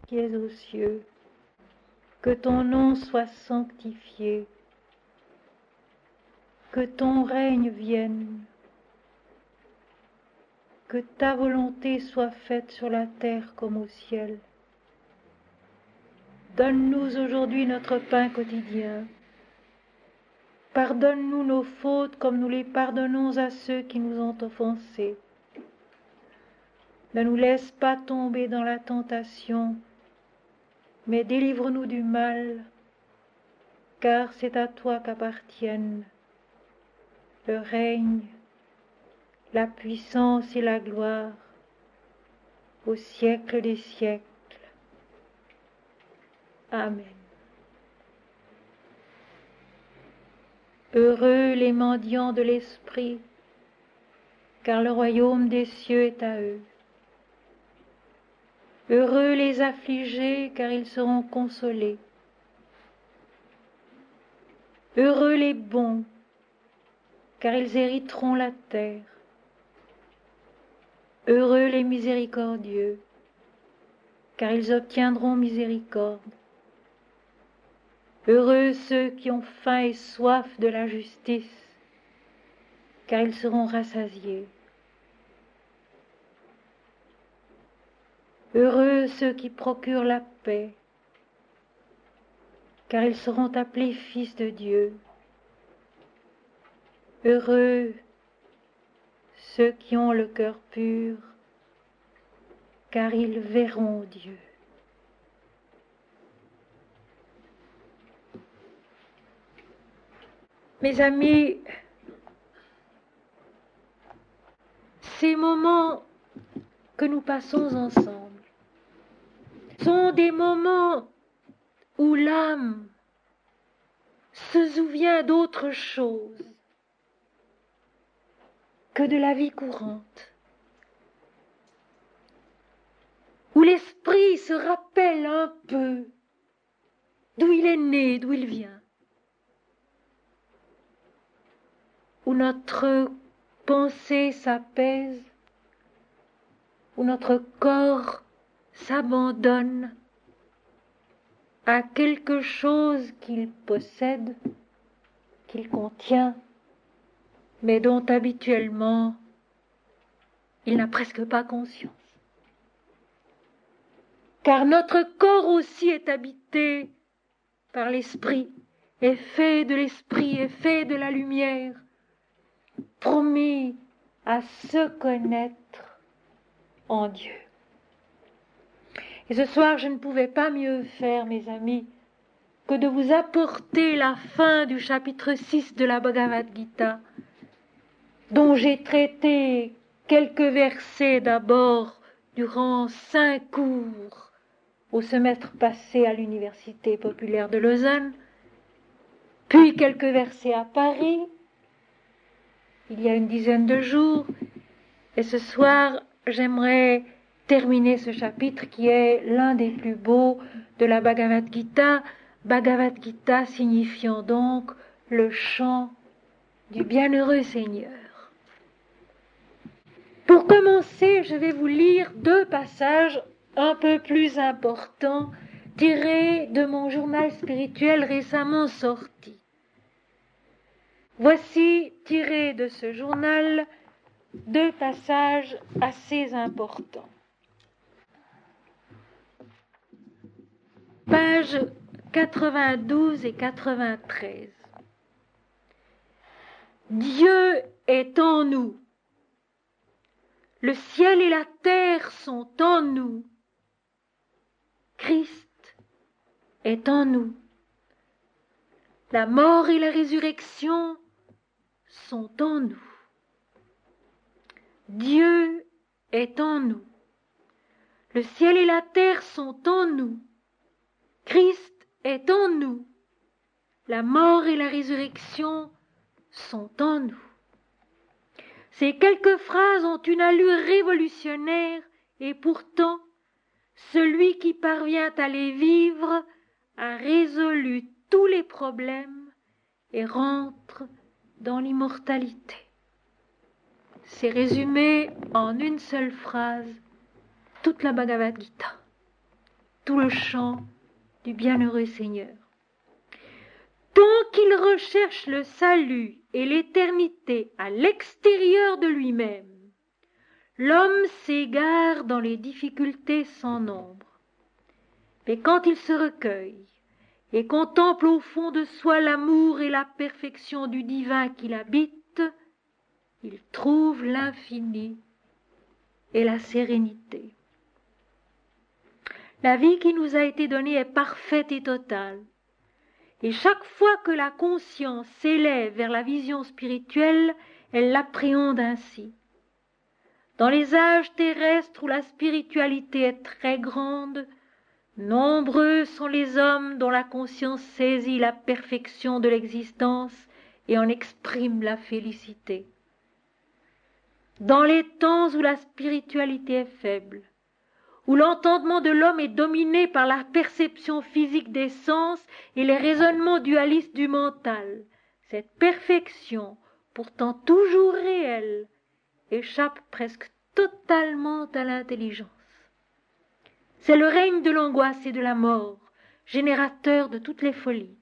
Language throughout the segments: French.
qui es aux cieux, que ton nom soit sanctifié, que ton règne vienne, que ta volonté soit faite sur la terre comme au ciel. Donne-nous aujourd'hui notre pain quotidien. Pardonne-nous nos fautes comme nous les pardonnons à ceux qui nous ont offensés. Ne nous laisse pas tomber dans la tentation, mais délivre-nous du mal, car c'est à toi qu'appartiennent le règne, la puissance et la gloire au siècle des siècles. Amen. Heureux les mendiants de l'esprit, car le royaume des cieux est à eux. Heureux les affligés, car ils seront consolés. Heureux les bons, car ils hériteront la terre. Heureux les miséricordieux, car ils obtiendront miséricorde. Heureux ceux qui ont faim et soif de la justice, car ils seront rassasiés. Heureux ceux qui procurent la paix, car ils seront appelés fils de Dieu. Heureux ceux qui ont le cœur pur, car ils verront Dieu. Mes amis, ces moments que nous passons ensemble sont des moments où l'âme se souvient d'autre chose que de la vie courante, où l'esprit se rappelle un peu d'où il est né, d'où il vient, où notre pensée s'apaise, où notre corps s'abandonne à quelque chose qu'il possède, qu'il contient, mais dont habituellement il n'a presque pas conscience. Car notre corps aussi est habité par l'esprit, est fait de l'esprit, est fait de la lumière, promis à se connaître en Dieu. Et ce soir, je ne pouvais pas mieux faire, mes amis, que de vous apporter la fin du chapitre 6 de la Bhagavad Gita, dont j'ai traité quelques versets d'abord durant 5 cours au semestre passé à l'Université populaire de Lausanne, puis quelques versets à Paris, il y a une dizaine de jours, et ce soir, j'aimerais terminer ce chapitre qui est l'un des plus beaux de la Bhagavad Gita signifiant donc le chant du bienheureux Seigneur. Pour commencer, je vais vous lire 2 passages un peu plus importants tirés de mon journal spirituel récemment sorti. Voici, tirés de ce journal, 2 passages assez importants. Pages 92 et 93. Dieu est en nous. Le ciel et la terre sont en nous. Christ est en nous. La mort et la résurrection sont en nous. Dieu est en nous. Le ciel et la terre sont en nous. Christ est en nous. La mort et la résurrection sont en nous. Ces quelques phrases ont une allure révolutionnaire et pourtant, celui qui parvient à les vivre a résolu tous les problèmes et rentre dans l'immortalité. C'est résumé en une seule phrase, toute la Bhagavad Gita. tout le chant du bienheureux Seigneur. Tant qu'il recherche le salut et l'éternité à l'extérieur de lui-même, l'homme s'égare dans les difficultés sans nombre. Mais quand il se recueille et contemple au fond de soi l'amour et la perfection du divin qui l'habite, il trouve l'infini et la sérénité. La vie qui nous a été donnée est parfaite et totale. Et chaque fois que la conscience s'élève vers la vision spirituelle, elle l'appréhende ainsi. Dans les âges terrestres où la spiritualité est très grande, nombreux sont les hommes dont la conscience saisit la perfection de l'existence et en exprime la félicité. Dans les temps où la spiritualité est faible, où l'entendement de l'homme est dominé par la perception physique des sens et les raisonnements dualistes du mental, cette perfection, pourtant toujours réelle, échappe presque totalement à l'intelligence. C'est le règne de l'angoisse et de la mort, générateur de toutes les folies.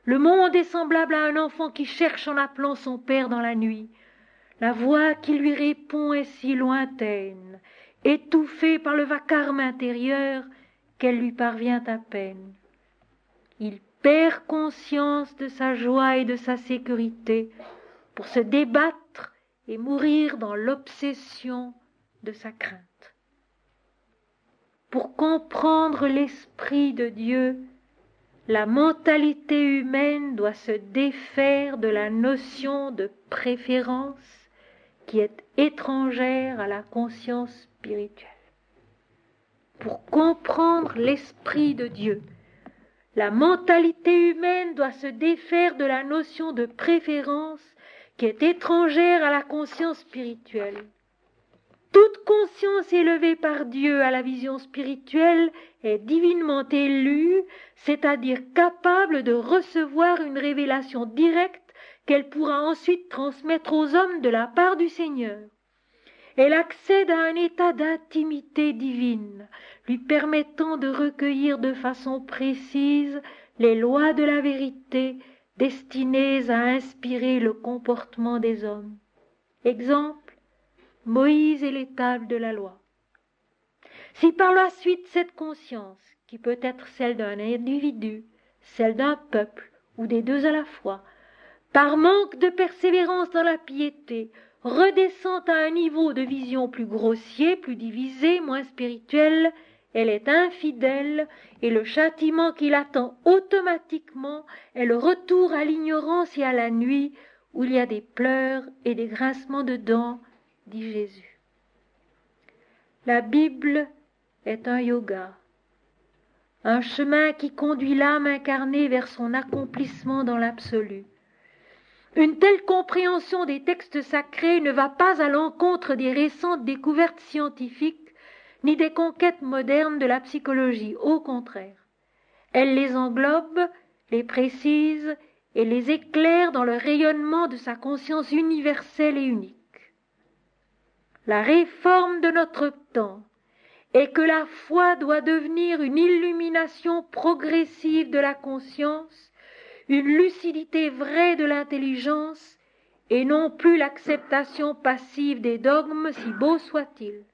Le monde est semblable à un enfant qui cherche en appelant son père dans la nuit. La voix qui lui répond est si lointaine, étouffée par le vacarme intérieur, qu'elle lui parvient à peine. Il perd conscience de sa joie et de sa sécurité pour se débattre et mourir dans l'obsession de sa crainte. Pour comprendre l'esprit de Dieu, la mentalité humaine doit se défaire de la notion de préférence qui est étrangère à la conscience spirituelle. Pour comprendre l'esprit de Dieu, la mentalité humaine doit se défaire de la notion de préférence qui est étrangère à la conscience spirituelle. Toute conscience élevée par Dieu à la vision spirituelle est divinement élue, c'est-à-dire capable de recevoir une révélation directe qu'elle pourra ensuite transmettre aux hommes de la part du Seigneur. Elle accède à un état d'intimité divine, lui permettant de recueillir de façon précise les lois de la vérité destinées à inspirer le comportement des hommes. Exemple, Moïse et les tables de la loi. Si par la suite cette conscience, qui peut être celle d'un individu, celle d'un peuple ou des deux à la fois, par manque de persévérance dans la piété, redescend à un niveau de vision plus grossier, plus divisé, moins spirituel, elle est infidèle et le châtiment qui l'attend automatiquement est le retour à l'ignorance et à la nuit où il y a des pleurs et des grincements de dents, dit Jésus. La Bible est un yoga, un chemin qui conduit l'âme incarnée vers son accomplissement dans l'absolu. Une telle compréhension des textes sacrés ne va pas à l'encontre des récentes découvertes scientifiques ni des conquêtes modernes de la psychologie, au contraire. Elle les englobe, les précise et les éclaire dans le rayonnement de sa conscience universelle et unique. La réforme de notre temps est que la foi doit devenir une illumination progressive de la conscience, une lucidité vraie de l'intelligence et non plus l'acceptation passive des dogmes, si beaux soient-ils.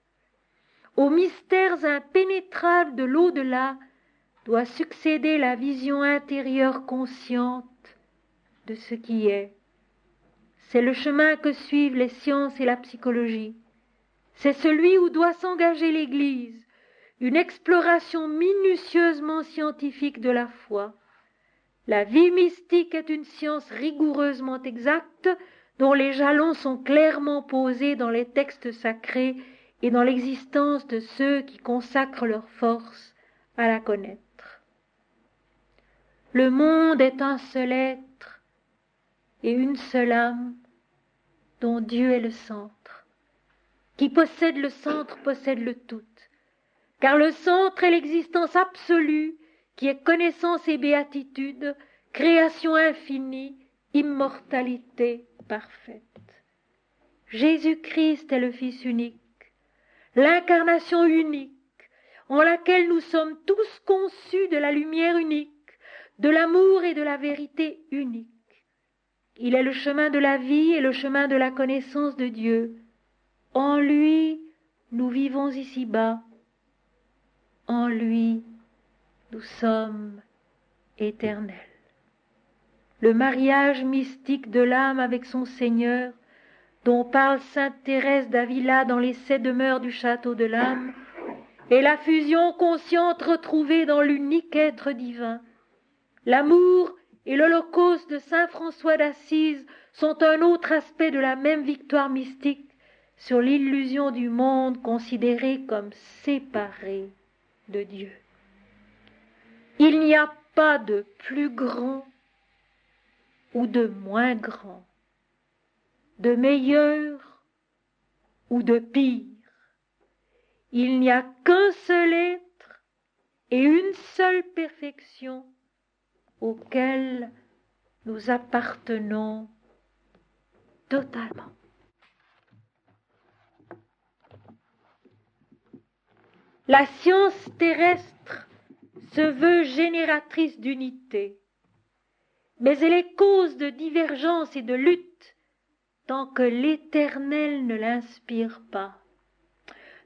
Aux mystères impénétrables de l'au-delà doit succéder la vision intérieure consciente de ce qui est. C'est le chemin que suivent les sciences et la psychologie. C'est celui où doit s'engager l'Église, une exploration minutieusement scientifique de la foi. La vie mystique est une science rigoureusement exacte, dont les jalons sont clairement posés dans les textes sacrés et dans l'existence de ceux qui consacrent leur force à la connaître. Le monde est un seul être et une seule âme, dont Dieu est le centre. Qui possède le centre possède le tout, car le centre est l'existence absolue, qui est connaissance et béatitude, création infinie, immortalité parfaite. Jésus-Christ est le Fils unique, l'incarnation unique, en laquelle nous sommes tous conçus de la lumière unique, de l'amour et de la vérité unique. Il est le chemin de la vie et le chemin de la connaissance de Dieu. En lui, nous vivons ici-bas. En lui, nous sommes éternels. Le mariage mystique de l'âme avec son Seigneur, dont parle sainte Thérèse d'Avila dans les 7 demeures du château de l'âme, est la fusion consciente retrouvée dans l'unique être divin. L'amour et l'holocauste de saint François d'Assise sont un autre aspect de la même victoire mystique sur l'illusion du monde considéré comme séparé de Dieu. Il n'y a pas de plus grand ou de moins grand, de meilleur ou de pire. Il n'y a qu'un seul être et une seule perfection auquel nous appartenons totalement. La science terrestre se veut génératrice d'unité, mais elle est cause de divergence et de lutte tant que l'Éternel ne l'inspire pas,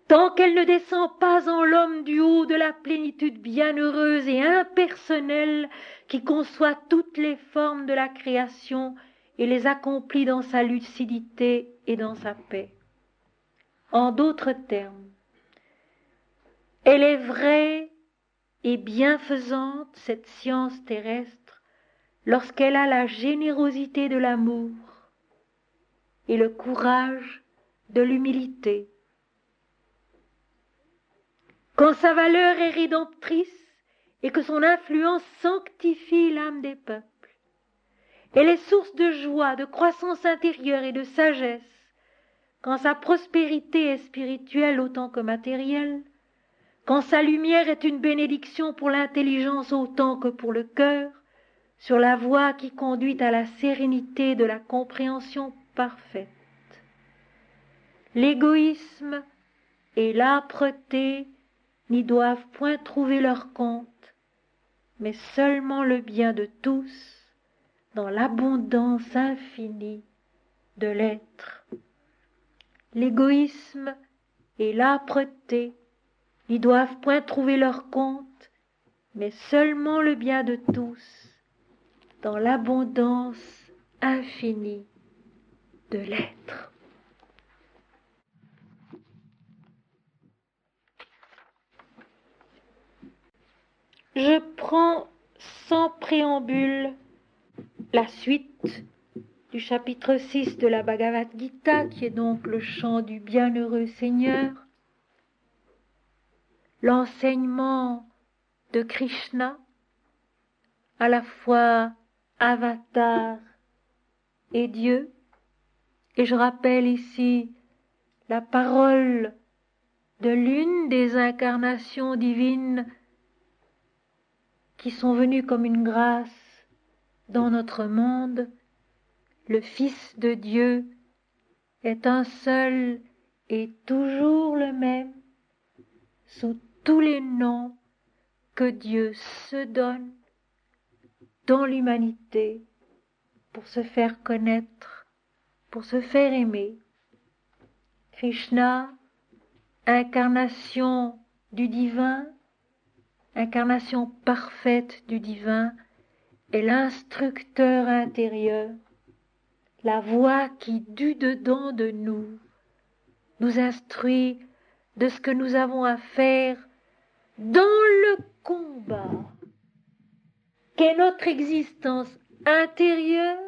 tant qu'elle ne descend pas en l'homme du haut de la plénitude bienheureuse et impersonnelle qui conçoit toutes les formes de la création et les accomplit dans sa lucidité et dans sa paix. En d'autres termes, elle est vraie et bienfaisante, cette science terrestre, lorsqu'elle a la générosité de l'amour et le courage de l'humilité. Quand sa valeur est rédemptrice et que son influence sanctifie l'âme des peuples, elle est source de joie, de croissance intérieure et de sagesse. Quand sa prospérité est spirituelle autant que matérielle, quand sa lumière est une bénédiction pour l'intelligence autant que pour le cœur, sur la voie qui conduit à la sérénité de la compréhension parfaite. L'égoïsme et l'âpreté n'y doivent point trouver leur compte, mais seulement le bien de tous dans l'abondance infinie de l'être. L'égoïsme et l'âpreté n'y doivent point trouver leur compte, mais seulement le bien de tous dans l'abondance infinie de l'être. Je prends sans préambule la suite du chapitre 6 de la Bhagavad Gita, qui est donc le chant du bienheureux Seigneur, l'enseignement de Krishna, à la fois avatar et Dieu. Et je rappelle ici la parole de l'une des incarnations divines qui sont venues comme une grâce dans notre monde. Le Fils de Dieu est un seul et toujours le même, sous tous les noms que Dieu se donne dans l'humanité pour se faire connaître, pour se faire aimer. Krishna, incarnation du divin, incarnation parfaite du divin, est l'instructeur intérieur, la voix qui, du dedans de nous, nous instruit de ce que nous avons à faire dans le combat qu'est notre existence intérieure,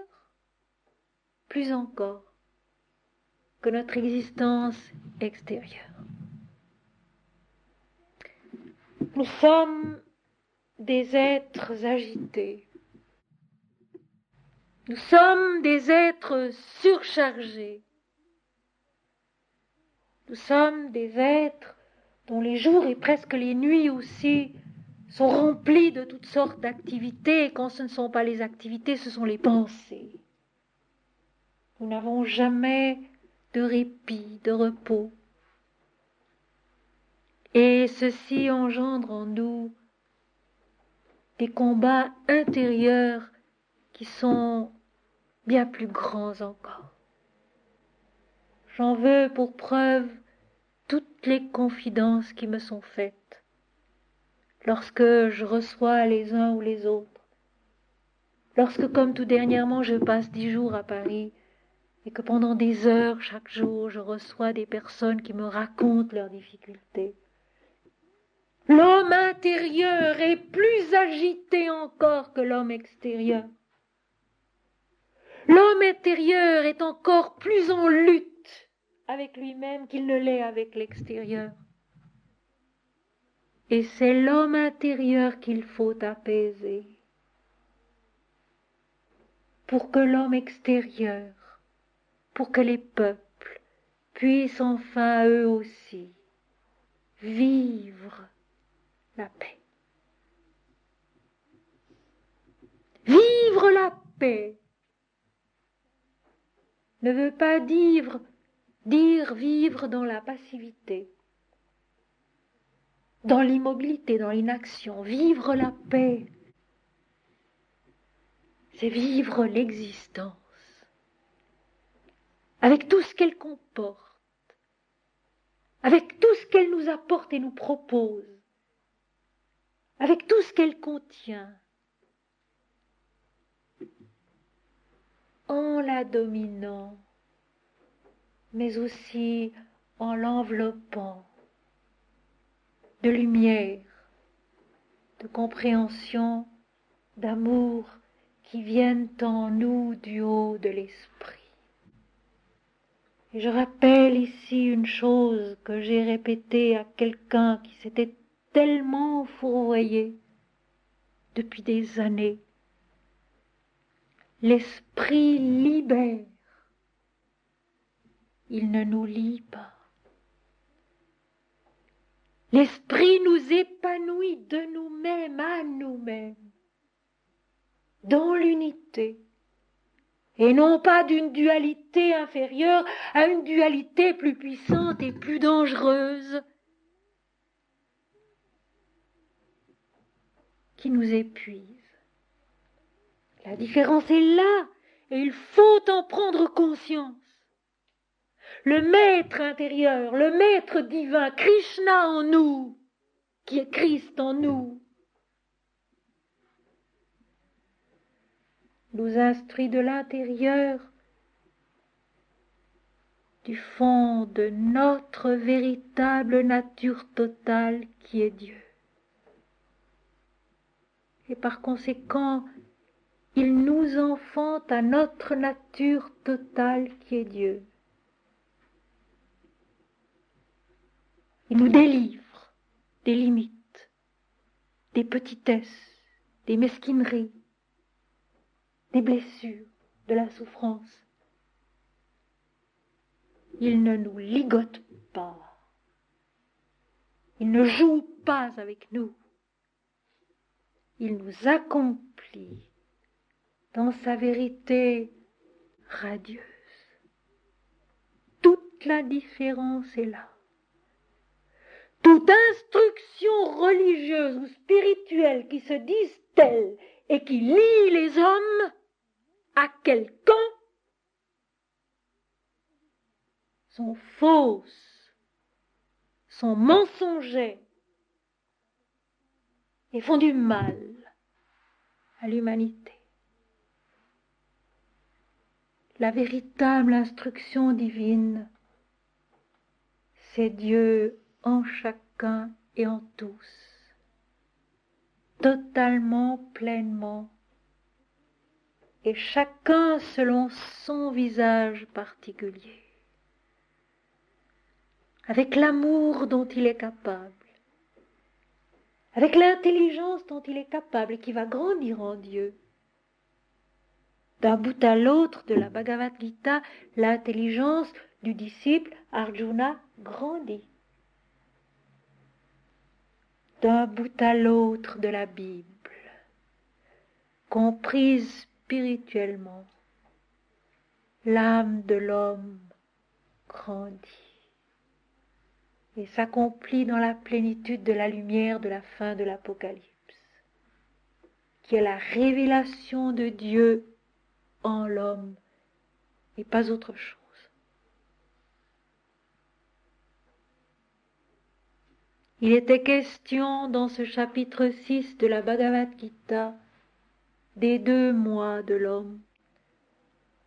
plus encore que notre existence extérieure. Nous sommes des êtres agités. Nous sommes des êtres surchargés. Nous sommes des êtres dont les jours et presque les nuits aussi sont remplis de toutes sortes d'activités, et quand ce ne sont pas les activités, ce sont les pensées. Nous n'avons jamais de répit, de repos. Et ceci engendre en nous des combats intérieurs qui sont bien plus grands encore. J'en veux pour preuve toutes les confidences qui me sont faites lorsque je reçois les uns ou les autres, lorsque, comme tout dernièrement, je passe 10 jours à Paris et que pendant des heures chaque jour je reçois des personnes qui me racontent leurs difficultés. L'homme intérieur est plus agité encore que l'homme extérieur. L'homme intérieur est encore plus en lutte avec lui-même qu'il ne l'est avec l'extérieur. Et c'est l'homme intérieur qu'il faut apaiser pour que l'homme extérieur, pour que les peuples puissent enfin eux aussi vivre la paix. Vivre la paix ne veut pas dire vivre dans la passivité, dans l'immobilité, dans l'inaction. Vivre la paix, c'est vivre l'existence, avec tout ce qu'elle comporte, avec tout ce qu'elle nous apporte et nous propose, avec tout ce qu'elle contient, en la dominant, mais aussi en l'enveloppant de lumière, de compréhension, d'amour qui viennent en nous du haut de l'esprit. Et je rappelle ici une chose que j'ai répétée à quelqu'un qui s'était tellement fourvoyé depuis des années. L'esprit libère, il ne nous lie pas. L'esprit nous épanouit de nous-mêmes à nous-mêmes, dans l'unité, et non pas d'une dualité inférieure à une dualité plus puissante et plus dangereuse, qui nous épuise. La différence est là, et il faut en prendre conscience. Le maître intérieur, le maître divin, Krishna en nous, qui est Christ en nous, nous instruit de l'intérieur, du fond de notre véritable nature totale qui est Dieu. Et par conséquent, il nous enfante à notre nature totale qui est Dieu. Il nous délivre des limites, des petitesses, des mesquineries, des blessures, de la souffrance. Il ne nous ligote pas. Il ne joue pas avec nous. Il nous accomplit dans sa vérité radieuse. Toute la différence est là. Toute instruction religieuse ou spirituelle qui se dise telle et qui lie les hommes à quelqu'un sont fausses, sont mensongères et font du mal à l'humanité. La véritable instruction divine, c'est Dieu en chacun et en tous, totalement, pleinement, et chacun selon son visage particulier, avec l'amour dont il est capable, avec l'intelligence dont il est capable et qui va grandir en Dieu. D'un bout à l'autre de la Bhagavad Gita, l'intelligence du disciple Arjuna grandit. D'un bout à l'autre de la Bible, comprise spirituellement, l'âme de l'homme grandit. et s'accomplit dans la plénitude de la lumière de la fin de l'Apocalypse, qui est la révélation de Dieu en l'homme et pas autre chose. Il était question dans ce chapitre 6 de la Bhagavad Gita des 2 mois de l'homme.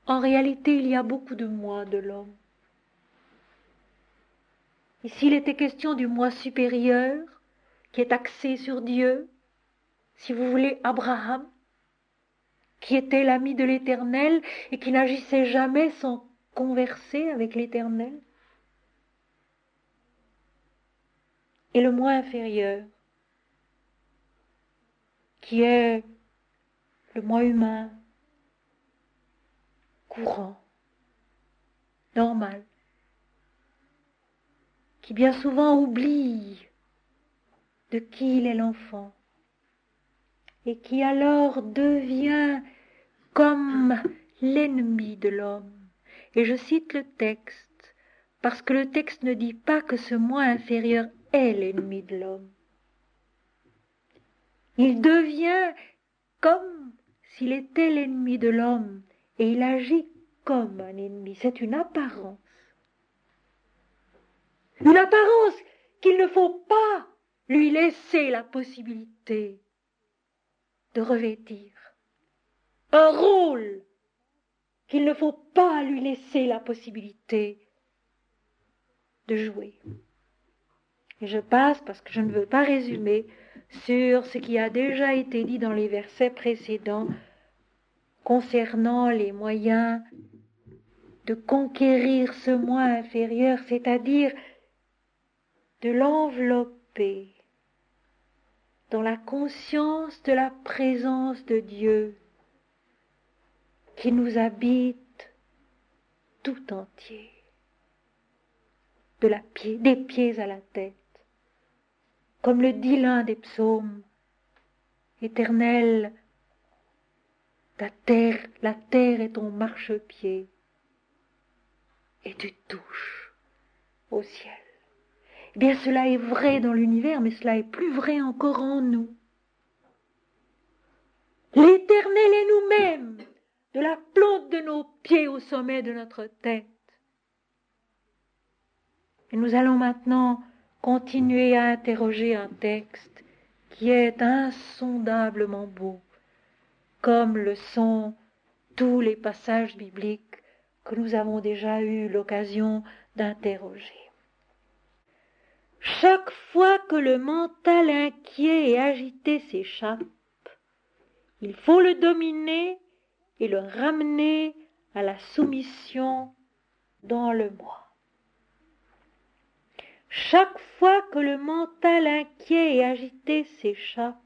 En réalité, il y a beaucoup de mois de l'homme. Ici, il était question du moi supérieur qui est axé sur Dieu, si vous voulez, Abraham, qui était l'ami de l'Éternel et qui n'agissait jamais sans converser avec l'Éternel. Et le moi inférieur, qui est le moi humain, courant, normal, qui bien souvent oublie de qui il est l'enfant, et qui alors devient comme l'ennemi de l'homme. Et je cite le texte, parce que le texte ne dit pas que ce moi inférieur est l'ennemi de l'homme. Il devient comme s'il était l'ennemi de l'homme, et il agit comme un ennemi. C'est une apparence. Une apparence qu'il ne faut pas lui laisser la possibilité de revêtir. Un rôle qu'il ne faut pas lui laisser la possibilité de jouer. Et je passe, parce que je ne veux pas résumer, sur ce qui a déjà été dit dans les versets précédents concernant les moyens de conquérir ce moi inférieur, c'est-à-dire de l'envelopper dans la conscience de la présence de Dieu qui nous habite tout entier, des pieds à la tête. Comme le dit l'un des psaumes, Éternel, la terre est ton marchepied, et tu touches au ciel. Eh bien, cela est vrai dans l'univers, mais cela est plus vrai encore en nous. L'Éternel est nous-mêmes, de la plante de nos pieds au sommet de notre tête. Et nous allons maintenant continuer à interroger un texte qui est insondablement beau, comme le sont tous les passages bibliques que nous avons déjà eu l'occasion d'interroger. Chaque fois que le mental inquiet et agité s'échappe, il faut le dominer et le ramener à la soumission dans le moi. Chaque fois que le mental inquiet et agité s'échappe,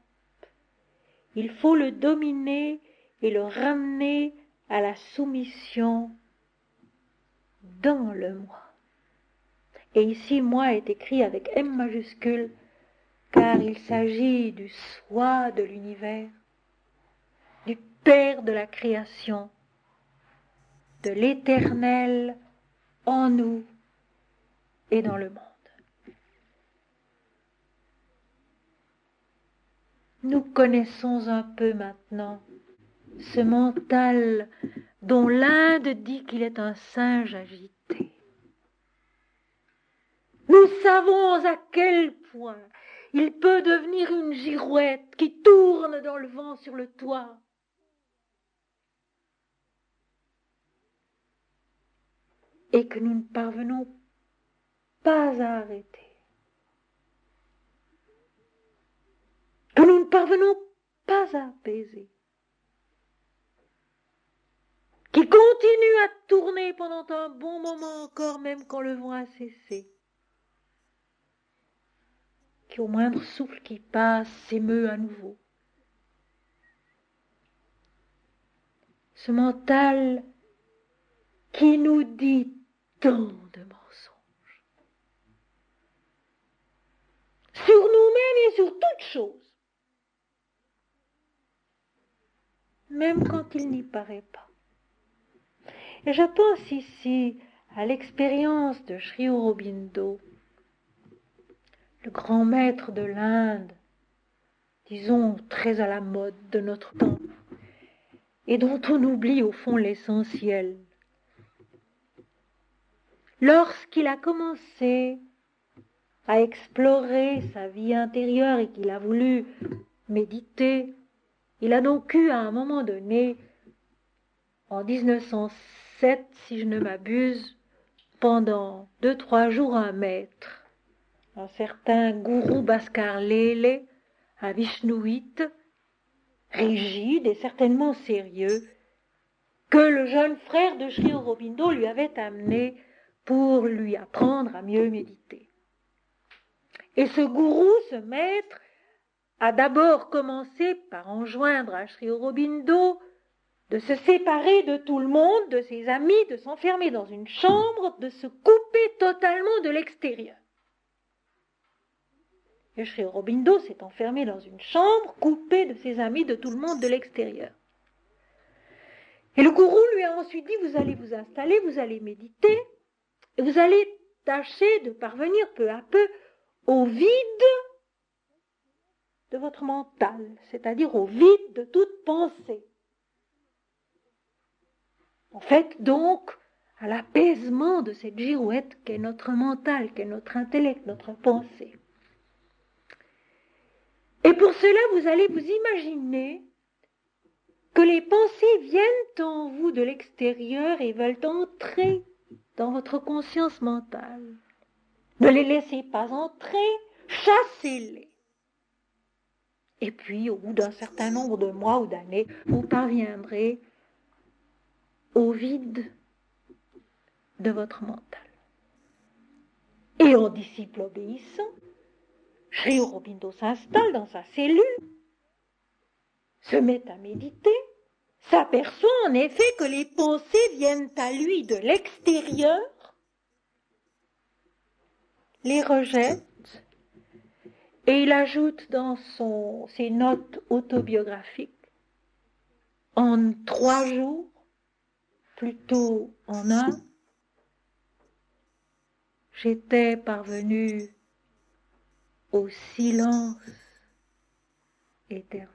il faut le dominer et le ramener à la soumission dans le moi. Et ici, moi est écrit avec M majuscule, car il s'agit du soi de l'univers, du Père de la création, de l'Éternel en nous et dans le monde. Nous connaissons un peu maintenant ce mental dont l'Inde dit qu'il est un singe agité. Nous savons à quel point il peut devenir une girouette qui tourne dans le vent sur le toit. Et que nous ne parvenons pas à arrêter. Que nous ne parvenons pas à apaiser. Qui continue à tourner pendant un bon moment encore, même quand le vent a cessé. Qui au moindre souffle qui passe s'émeut à nouveau. Ce mental qui nous dit tant de mensonges sur nous-mêmes et sur toutes choses, même quand il n'y paraît pas. Et je pense ici à l'expérience de Sri Aurobindo, le grand maître de l'Inde, disons très à la mode de notre temps, et dont on oublie au fond l'essentiel. Lorsqu'il a commencé à explorer sa vie intérieure et qu'il a voulu méditer, il a donc eu à un moment donné, en 1907 si je ne m'abuse, pendant 2-3 jours un maître, un certain Guru Bhaskar Lele, un vishnouite, rigide et certainement sérieux, que le jeune frère de Sri Aurobindo lui avait amené pour lui apprendre à mieux méditer. Et ce gourou, ce maître, a d'abord commencé par enjoindre à Sri Aurobindo de se séparer de tout le monde, de ses amis, de s'enfermer dans une chambre, de se couper totalement de l'extérieur. Et Sri Aurobindo s'est enfermé dans une chambre, coupé de ses amis, de tout le monde, de l'extérieur. Et le gourou lui a ensuite dit, vous allez vous installer, vous allez méditer, et vous allez tâcher de parvenir peu à peu au vide de votre mental, c'est-à-dire au vide de toute pensée. En fait, donc, à l'apaisement de cette girouette qu'est notre mental, qu'est notre intellect, notre pensée. Et pour cela, vous allez vous imaginer que les pensées viennent en vous de l'extérieur et veulent entrer dans votre conscience mentale. Ne les laissez pas entrer, chassez-les. Et puis, au bout d'un certain nombre de mois ou d'années, vous parviendrez au vide de votre mental. Et en disciple obéissant, Sri Aurobindo s'installe dans sa cellule, se met à méditer, s'aperçoit en effet que les pensées viennent à lui de l'extérieur, les rejette, et il ajoute dans ses notes autobiographiques, en 3 jours, plutôt en 1, j'étais parvenu au silence éternel.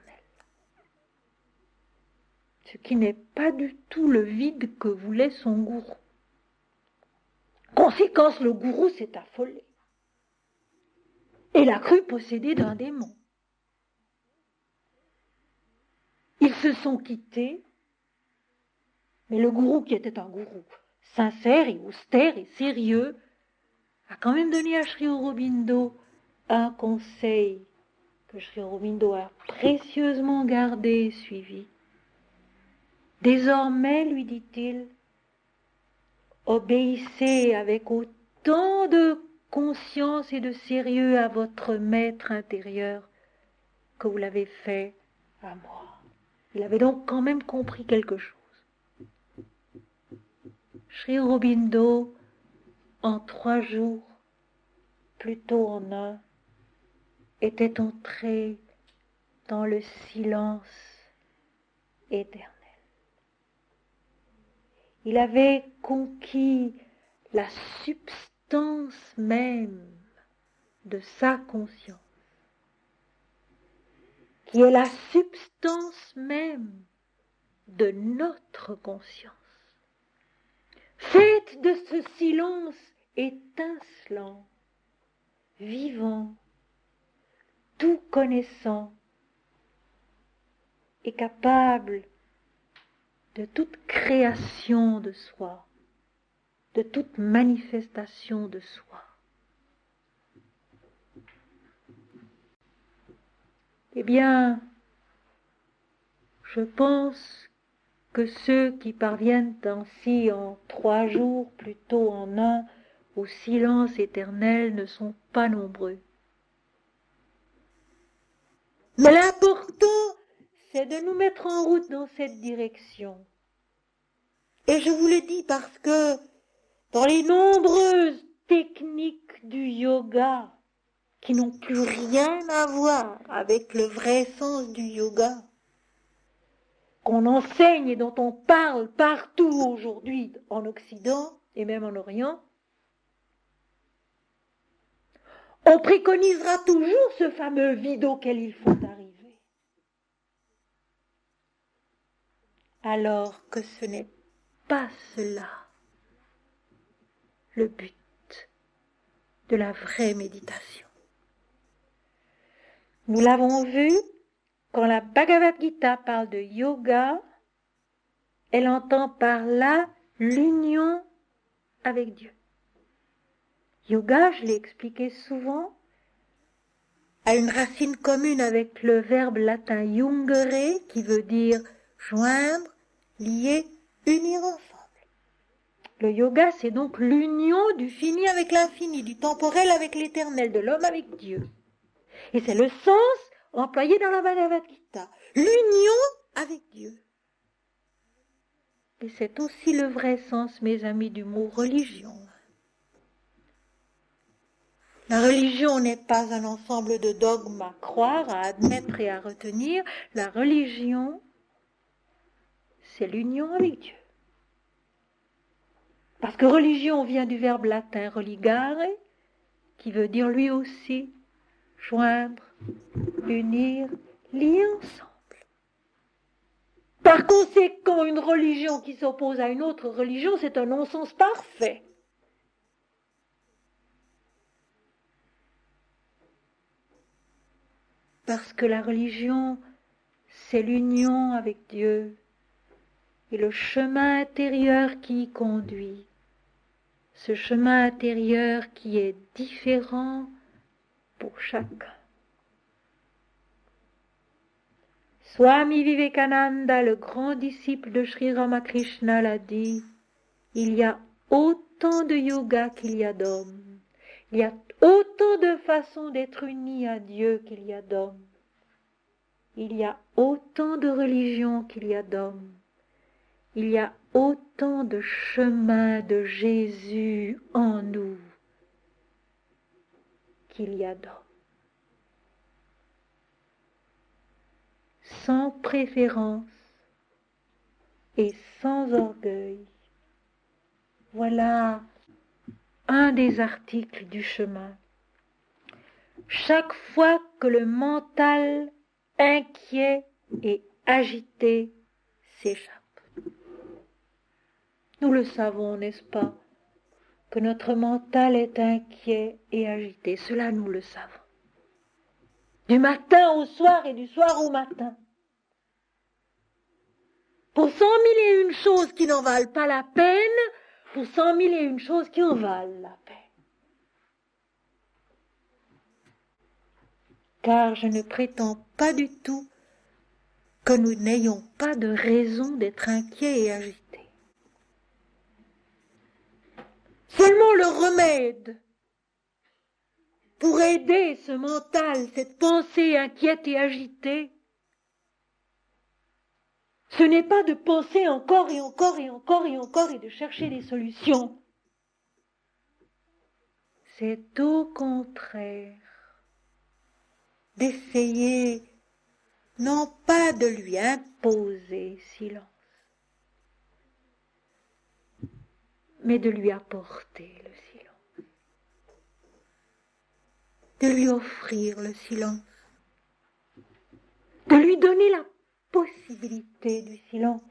Ce qui n'est pas du tout le vide que voulait son gourou. Conséquence, le gourou s'est affolé. Et l'a cru possédé d'un démon. Ils se sont quittés, mais le gourou, qui était un gourou sincère et austère et sérieux, a quand même donné à Sri Aurobindo un conseil que Sri Aurobindo a précieusement gardé et suivi. Désormais, lui dit-il, obéissez avec autant de conscience et de sérieux à votre maître intérieur que vous l'avez fait à moi. Il avait donc quand même compris quelque chose. Sri Aurobindo, en 3 jours, plutôt en 1, était entré dans le silence éternel. Il avait conquis la substance même de sa conscience, qui est la substance même de notre conscience. Faite de ce silence étincelant, vivant, tout connaissant et capable de toute création de soi, de toute manifestation de soi. Eh bien, je pense que ceux qui parviennent ainsi en 3 jours, plutôt en 1, au silence éternel ne sont pas nombreux. Mais l'important, c'est de nous mettre en route dans cette direction. Et je vous le dis parce que dans les nombreuses techniques du yoga, qui n'ont plus rien à voir avec le vrai sens du yoga, qu'on enseigne et dont on parle partout aujourd'hui en Occident et même en Orient, on préconisera toujours ce fameux vide auquel il faut arriver. Alors que ce n'est pas cela le but de la vraie méditation. Nous l'avons vu, quand la Bhagavad Gita parle de yoga, elle entend par là l'union avec Dieu. Yoga, je l'ai expliqué souvent, a une racine commune avec le verbe latin jungere, qui veut dire joindre, lier, unir ensemble. Le yoga, c'est donc l'union du fini avec l'infini, du temporel avec l'éternel, de l'homme avec Dieu. Et c'est le sens employé dans la Bhagavad Gita, l'union avec Dieu. Et c'est aussi le vrai sens, mes amis, du mot religion. La religion n'est pas un ensemble de dogmes à croire, à admettre et à retenir. La religion, c'est l'union avec Dieu. Parce que religion vient du verbe latin religare, qui veut dire lui aussi joindre, unir, lier ensemble. Par conséquent, une religion qui s'oppose à une autre religion, c'est un non-sens parfait. Parce que la religion, c'est l'union avec Dieu et le chemin intérieur qui y conduit. Ce chemin intérieur qui est différent pour chacun. Swami Vivekananda, le grand disciple de Sri Ramakrishna, l'a dit, il y a autant de yoga qu'il y a d'hommes. Il y a autant de façons d'être unis à Dieu qu'il y a d'hommes. Il y a autant de religions qu'il y a d'hommes. Il y a autant de chemins de Jésus en nous qu'il y a d'hommes. Sans préférence et sans orgueil. Voilà un des articles du chemin. Chaque fois que le mental inquiet et agité s'échappe. Nous le savons, n'est-ce pas, que notre mental est inquiet et agité. Cela, nous le savons. Du matin au soir et du soir au matin. Pour 100 000 et une choses qui n'en valent pas la peine, pour 100 000 et une choses qui en valent la peine. Car je ne prétends pas du tout que nous n'ayons pas de raison d'être inquiets et agités. Seulement le remède pour aider ce mental, cette pensée inquiète et agitée, ce n'est pas de penser encore et encore et encore et encore et de chercher des solutions. C'est au contraire d'essayer non pas de lui imposer silence, mais de lui apporter le silence, de lui offrir le silence, de lui donner la possibilité du silence,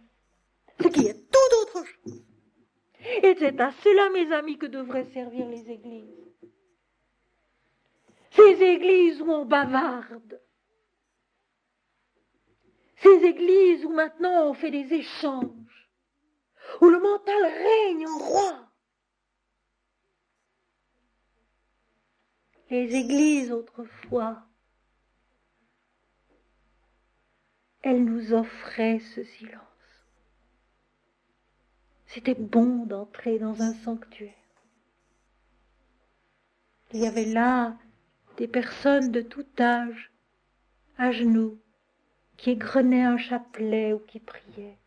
ce qui est tout autre chose. Et c'est à cela, mes amis, que devraient servir les églises. Ces églises où on bavarde, ces églises où maintenant on fait des échanges, où le mental règne en roi. Les églises autrefois, elles nous offraient ce silence. C'était bon d'entrer dans un sanctuaire. Il y avait là des personnes de tout âge, à genoux, qui égrenaient un chapelet ou qui priaient.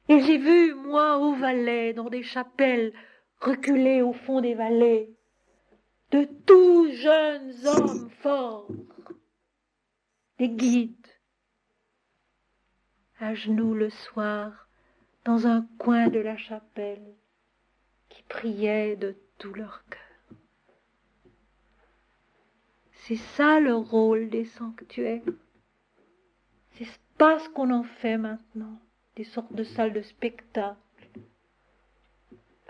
Et j'ai vu, moi, au Valais, dans des chapelles reculées au fond des vallées, de tout jeunes hommes forts, des guides, à genoux le soir, dans un coin de la chapelle, qui priaient de tout leur cœur. C'est ça le rôle des sanctuaires. C'est pas ce qu'on en fait maintenant, des sortes de salles de spectacle.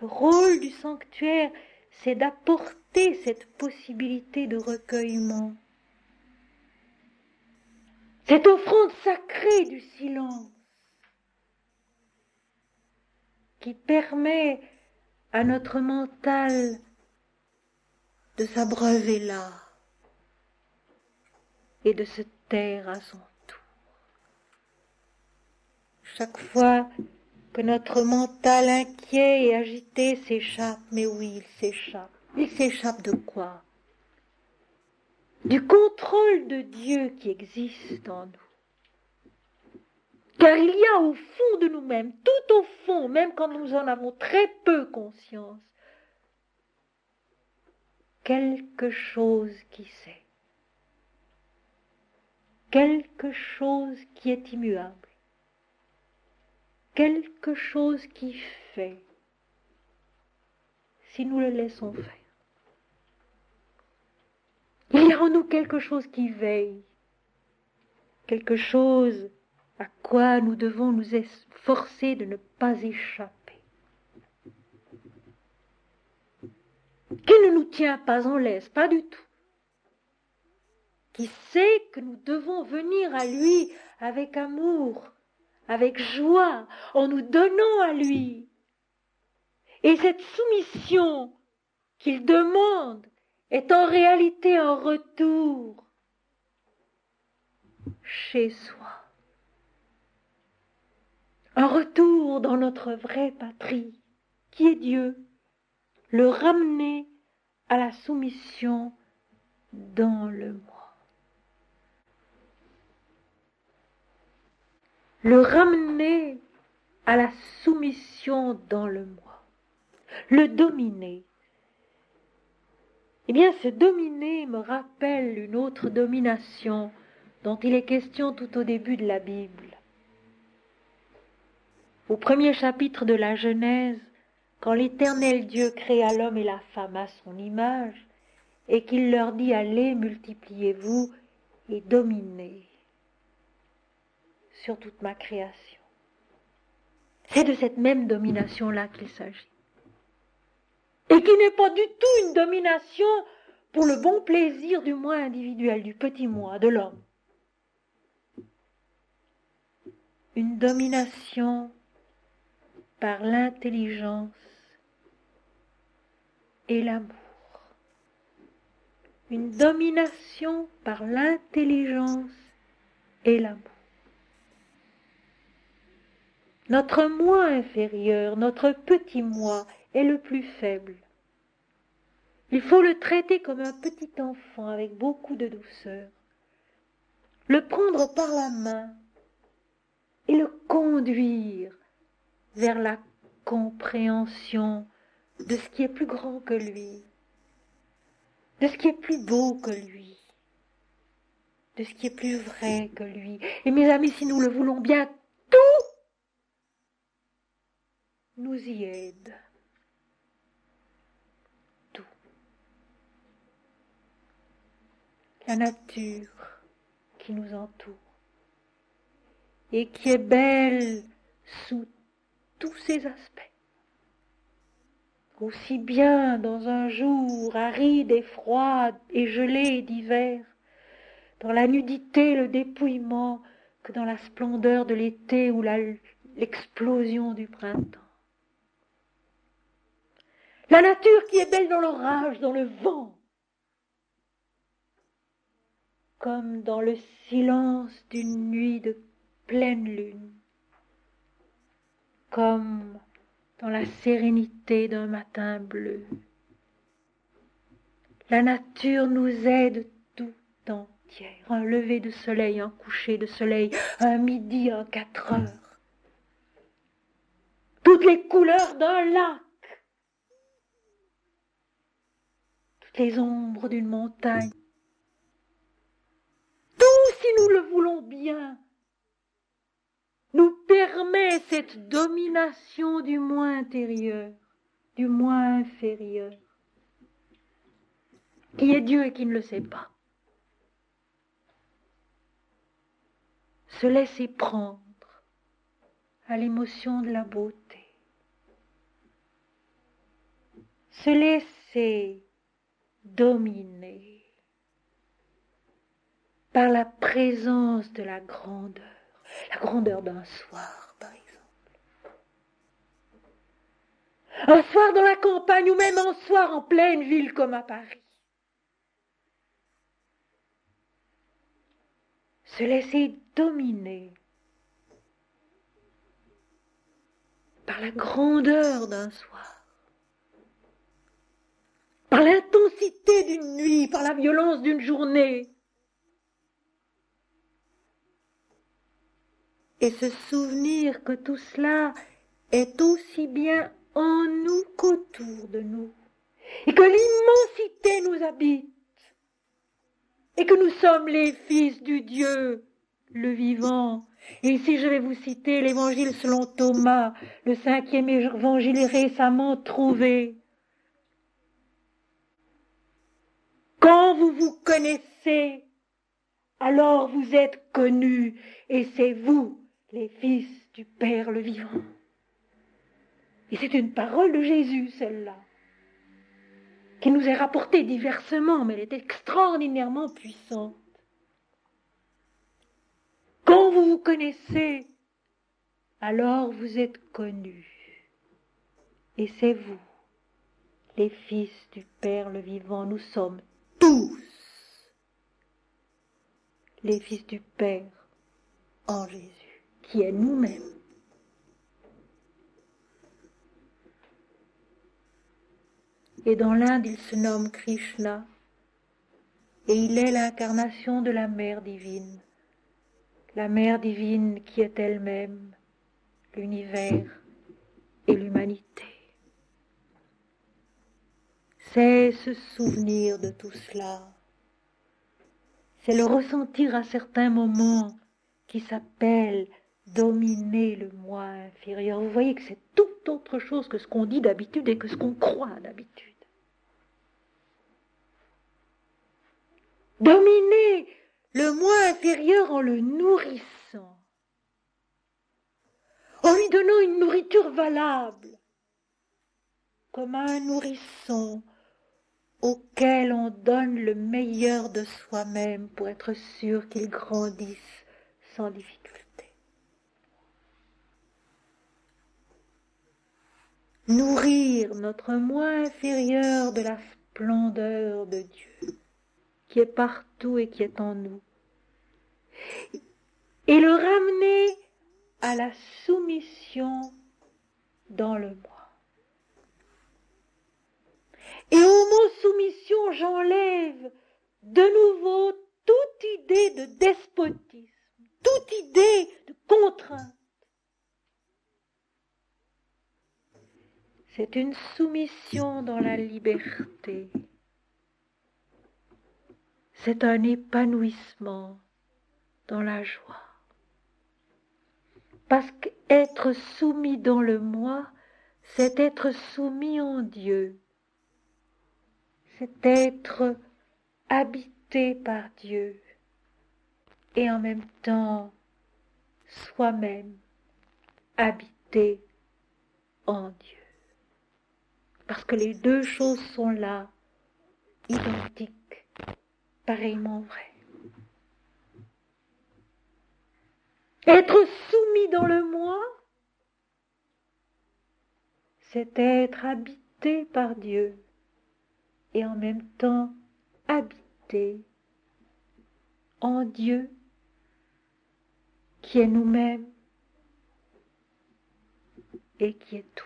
Le rôle du sanctuaire, c'est d'apporter cette possibilité de recueillement. Cette offrande sacrée du silence qui permet à notre mental de s'abreuver là et de se taire à son tour. Chaque fois que notre mental inquiet et agité s'échappe, mais oui, il s'échappe. Il s'échappe de quoi? Du contrôle de Dieu qui existe en nous. Car il y a au fond de nous-mêmes, tout au fond, même quand nous en avons très peu conscience, quelque chose qui sait, quelque chose qui est immuable, quelque chose qui fait, si nous le laissons faire. Il y a en nous quelque chose qui veille, quelque chose à quoi nous devons nous efforcer de ne pas échapper, qui ne nous tient pas en laisse, pas du tout, qui sait que nous devons venir à lui avec amour, avec joie, en nous donnant à lui. Et cette soumission qu'il demande est en réalité un retour chez soi. Un retour dans notre vraie patrie, qui est Dieu, le ramener à la soumission dans le moi. Le ramener à la soumission dans le moi. Le dominer. Eh bien, ce dominer me rappelle une autre domination dont il est question tout au début de la Bible. Au premier chapitre de la Genèse, quand l'Éternel Dieu créa l'homme et la femme à son image, et qu'il leur dit « Allez, multipliez-vous et dominez sur toute ma création ». C'est de cette même domination-là qu'il s'agit. Et qui n'est pas du tout une domination pour le bon plaisir du moi individuel, du petit moi, de l'homme. Une domination par l'intelligence et l'amour. Une domination par l'intelligence et l'amour. Notre moi inférieur, notre petit moi, est le plus faible. Il faut le traiter comme un petit enfant avec beaucoup de douceur, le prendre par la main et le conduire vers la compréhension de ce qui est plus grand que lui, de ce qui est plus beau que lui, de ce qui est plus vrai que lui. Et mes amis, si nous le voulons bien, tout nous y aide. Tout. La nature qui nous entoure et qui est belle sous tous ses aspects. Aussi bien dans un jour aride et froid et gelé d'hiver, dans la nudité, le dépouillement, que dans la splendeur de l'été ou l'explosion du printemps. La nature qui est belle dans l'orage, dans le vent, comme dans le silence d'une nuit de pleine lune, comme dans la sérénité d'un matin bleu. La nature nous aide tout entière, un lever de soleil, un coucher de soleil, un midi, un 4 heures. Toutes les couleurs d'un lac, toutes les ombres d'une montagne. Tout, si nous le voulons bien, nous permet cette domination du moi intérieur, du moi inférieur, qui est Dieu et qui ne le sait pas. se laisser prendre à l'émotion de la beauté, se laisser dominer par la présence de la grandeur d'un soir par exemple. Un soir dans la campagne ou même un soir en pleine ville comme à Paris. Se laisser dominer par la grandeur d'un soir, par l'intensité d'une nuit, par la violence d'une journée. Et se souvenir que tout cela est aussi bien en nous qu'autour de nous, et que l'immensité nous habite, et que nous sommes les fils du Dieu, le vivant. Et ici je vais vous citer l'évangile selon Thomas, le 5e évangile récemment trouvé. Quand vous vous connaissez, alors vous êtes connus, et c'est vous, les fils du Père le vivant. Et c'est une parole de Jésus, celle-là, qui nous est rapportée diversement, mais elle est extraordinairement puissante. Quand vous vous connaissez, alors vous êtes connus. Et c'est vous, les fils du Père le vivant. Nous sommes tous les fils du Père en Jésus, qui est nous-mêmes. Et dans l'Inde, il se nomme Krishna, et il est l'incarnation de la Mère divine qui est elle-même l'univers et l'humanité. C'est se souvenir de tout cela, c'est le ressentir à certains moments qui s'appelle dominer le moi inférieur. Vous voyez que c'est tout autre chose que ce qu'on dit d'habitude et que ce qu'on croit d'habitude. Dominer le moi inférieur en le nourrissant, en lui donnant une nourriture valable, comme un nourrisson auquel on donne le meilleur de soi-même pour être sûr qu'il grandisse sans difficulté. Nourrir notre moi inférieur de la splendeur de Dieu, qui est partout et qui est en nous, et le ramener à la soumission dans le moi. Et au mot soumission, j'enlève de nouveau toute idée de despotisme, toute idée de contrainte. C'est une soumission dans la liberté. C'est un épanouissement dans la joie. Parce qu'être soumis dans le moi, c'est être soumis en Dieu. C'est être habité par Dieu et en même temps soi-même habité en Dieu. Parce que les deux choses sont là, identiques, pareillement vraies. Être soumis dans le moi, c'est être habité par Dieu et en même temps habité en Dieu qui est nous-mêmes et qui est tout.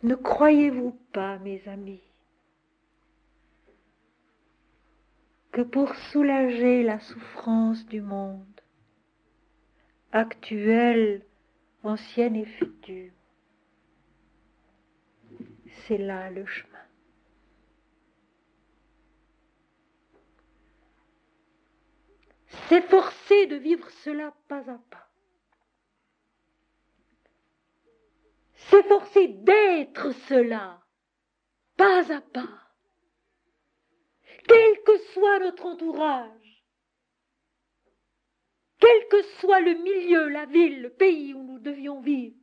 Ne croyez-vous pas, mes amis, que pour soulager la souffrance du monde, actuelle, ancienne et future, c'est là le chemin. S'efforcer de vivre cela pas à pas. S'efforcer d'être cela pas à pas. Quel que soit notre entourage, quel que soit le milieu, la ville, le pays où nous devions vivre,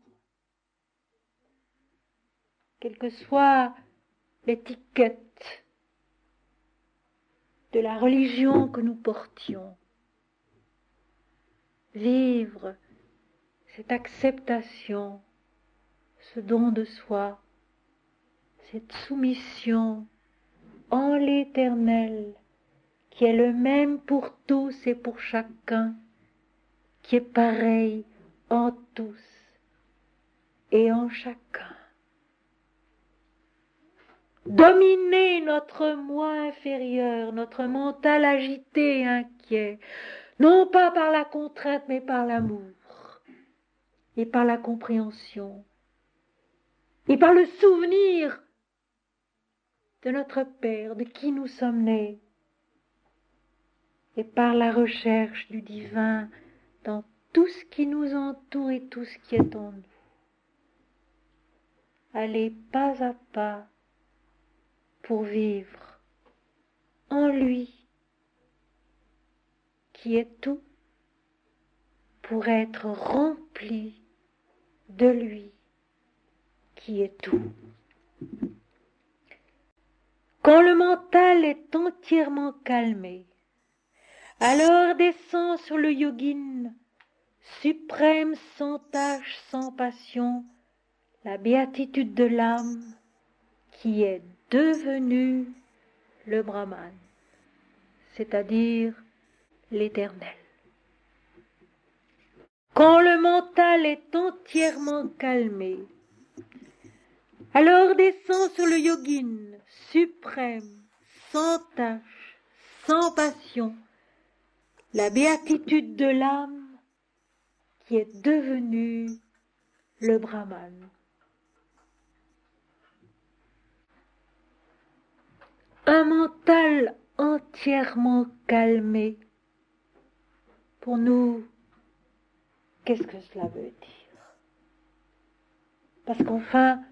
quelle que soit l'étiquette de la religion que nous portions. Vivre cette acceptation, ce don de soi, cette soumission en l'Éternel, qui est le même pour tous et pour chacun, qui est pareil en tous et en chacun. Dominer notre moi inférieur, notre mental agité et inquiet, non pas par la contrainte, mais par l'amour et par la compréhension et par le souvenir de notre Père, de qui nous sommes nés, et par la recherche du divin dans tout ce qui nous entoure et tout ce qui est en nous. Aller pas à pas pour vivre en lui, qui est tout, pour être rempli de lui, qui est tout. Quand le mental est entièrement calmé, alors descend sur le yogin, suprême sans tache, sans passion, la béatitude de l'âme qui est devenue le Brahman, c'est-à-dire l'Éternel. Quand le mental est entièrement calmé, alors descend sur le yogin, suprême, sans tache, sans passion, la béatitude de l'âme qui est devenue le Brahman. Un mental entièrement calmé, pour nous, qu'est-ce que cela veut dire? Parce qu'enfin,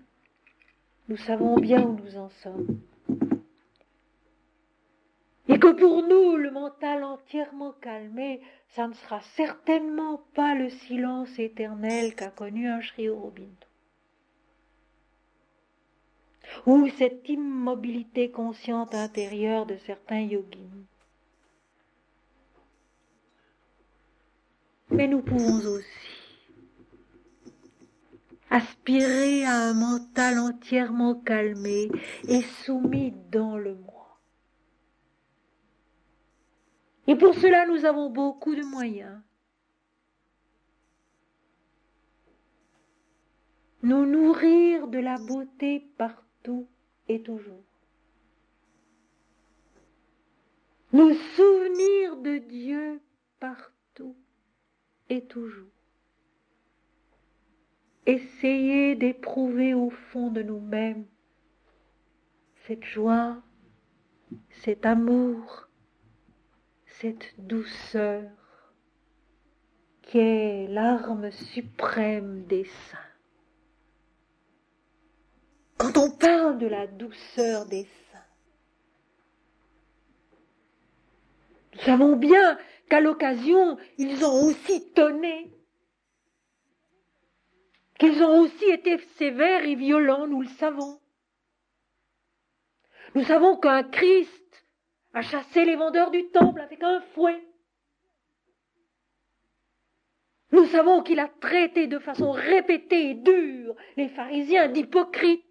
nous savons bien où nous en sommes. Et que pour nous, le mental entièrement calmé, ça ne sera certainement pas le silence éternel qu'a connu un Sri Aurobindo. Ou cette immobilité consciente intérieure de certains yogis. Mais nous pouvons aussi aspirer à un mental entièrement calmé et soumis dans le moi. Et pour cela, nous avons beaucoup de moyens. Nous nourrir de la beauté partout et toujours. Nous souvenir de Dieu partout et toujours. Essayer d'éprouver au fond de nous-mêmes cette joie, cet amour, cette douceur qui est l'arme suprême des saints. Quand on parle de la douceur des saints, nous savons bien qu'à l'occasion, ils ont aussi tonné, qu'ils ont aussi été sévères et violents, nous le savons. Nous savons qu'un Christ a chassé les vendeurs du temple avec un fouet. Nous savons qu'il a traité de façon répétée et dure les pharisiens d'hypocrites.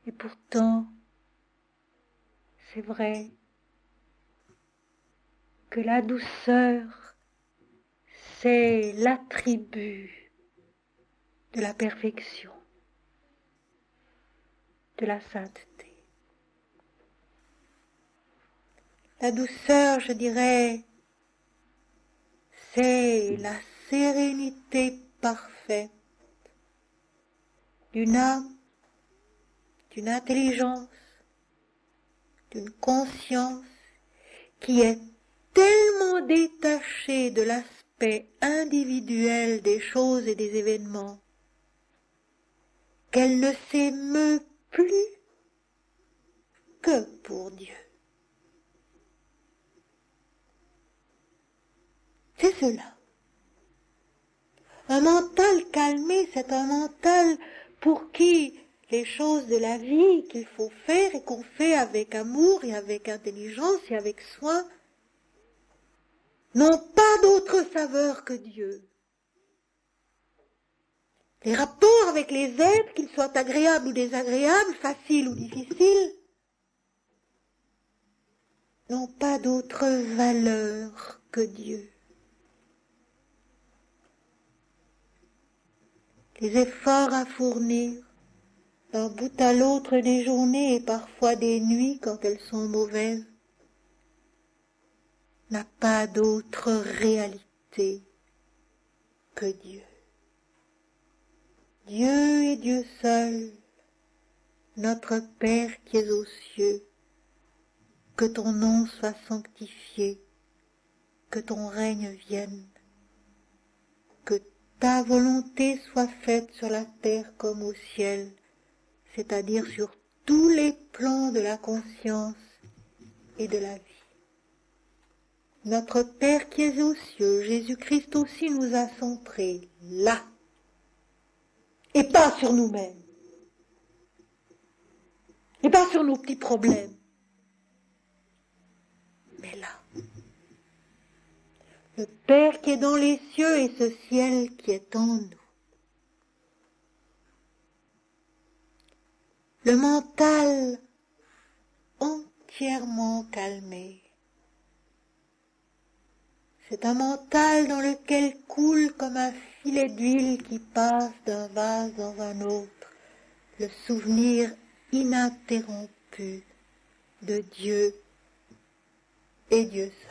Et pourtant, c'est vrai que la douceur, c'est l'attribut de la perfection, de la sainteté. La douceur, je dirais, c'est la sérénité parfaite d'une âme, d'une intelligence, d'une conscience qui est tellement détachée de l'aspect individuel des choses et des événements qu'elle ne s'émeut plus que pour Dieu. C'est cela. Un mental calmé, c'est un mental pour qui les choses de la vie qu'il faut faire et qu'on fait avec amour et avec intelligence et avec soin n'ont pas d'autre saveur que Dieu. Les rapports avec les êtres, qu'ils soient agréables ou désagréables, faciles ou difficiles, n'ont pas d'autre valeur que Dieu. Les efforts à fournir d'un bout à l'autre des journées et parfois des nuits quand elles sont mauvaises, n'a pas d'autre réalité que Dieu. Dieu est Dieu seul, notre Père qui es aux cieux, que ton nom soit sanctifié, que ton règne vienne, que ta volonté soit faite sur la terre comme au ciel, c'est-à-dire sur tous les plans de la conscience et de la vie. Notre Père qui es aux cieux, Jésus-Christ aussi nous a centrés là, et pas sur nous-mêmes, et pas sur nos petits problèmes, mais là. Le Père qui est dans les cieux et ce ciel qui est en nous. Le mental entièrement calmé. C'est un mental dans lequel coule comme un filet d'huile qui passe d'un vase dans un autre le souvenir ininterrompu de Dieu et Dieu seul.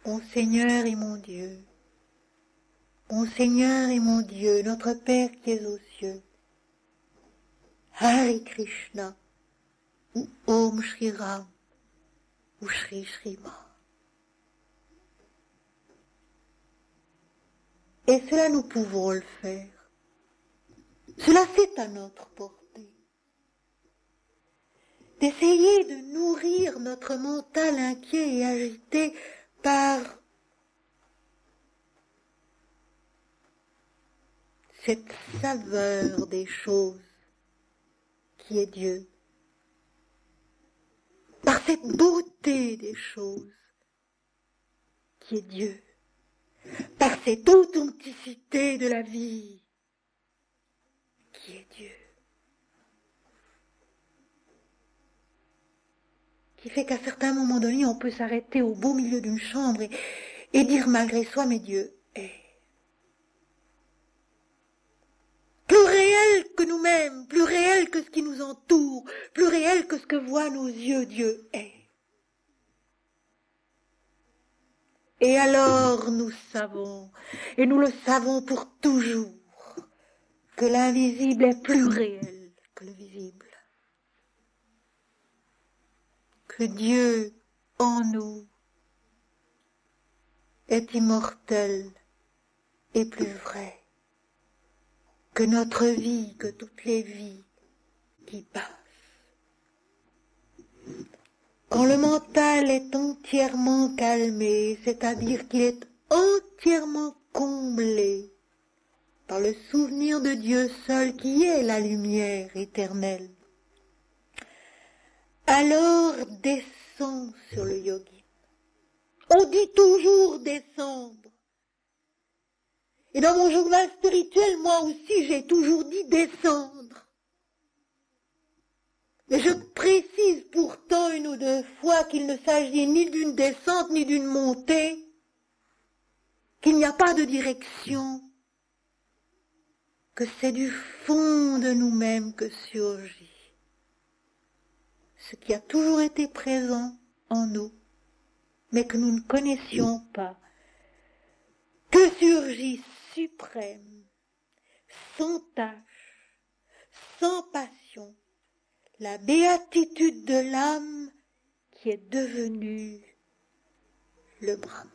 Mon Seigneur et mon Dieu, mon Seigneur et mon Dieu, notre Père qui es aux cieux, Hare Krishna, ou Om Shri Ram, ou Shri Shri Ma. Et cela nous pouvons le faire. Cela c'est à notre portée. D'essayer de nourrir notre mental inquiet et agité par cette saveur des choses qui est Dieu, par cette beauté des choses qui est Dieu, par cette authenticité de la vie qui est Dieu, qui fait qu'à certains moments donnés, on peut s'arrêter au beau milieu d'une chambre et dire malgré soi, mais Dieu est plus réel que nous-mêmes, plus réel que ce qui nous entoure, plus réel que ce que voient nos yeux, Dieu est. Et alors nous savons, et nous le savons pour toujours, que l'invisible est plus réel que le visible. Que Dieu en nous est immortel et plus vrai que notre vie, que toutes les vies qui passent. Quand le mental est entièrement calmé, c'est-à-dire qu'il est entièrement comblé par le souvenir de Dieu seul qui est la lumière éternelle, alors descend sur le yogi. On dit toujours descendre. Et dans mon journal spirituel, moi aussi, j'ai toujours dit descendre. Mais je précise pourtant une ou deux fois qu'il ne s'agit ni d'une descente ni d'une montée, qu'il n'y a pas de direction, que c'est du fond de nous-mêmes que surgit ce qui a toujours été présent en nous, mais que nous ne connaissions pas, que surgit suprême, sans tâche, sans passion, la béatitude de l'âme qui est devenue le Brahman.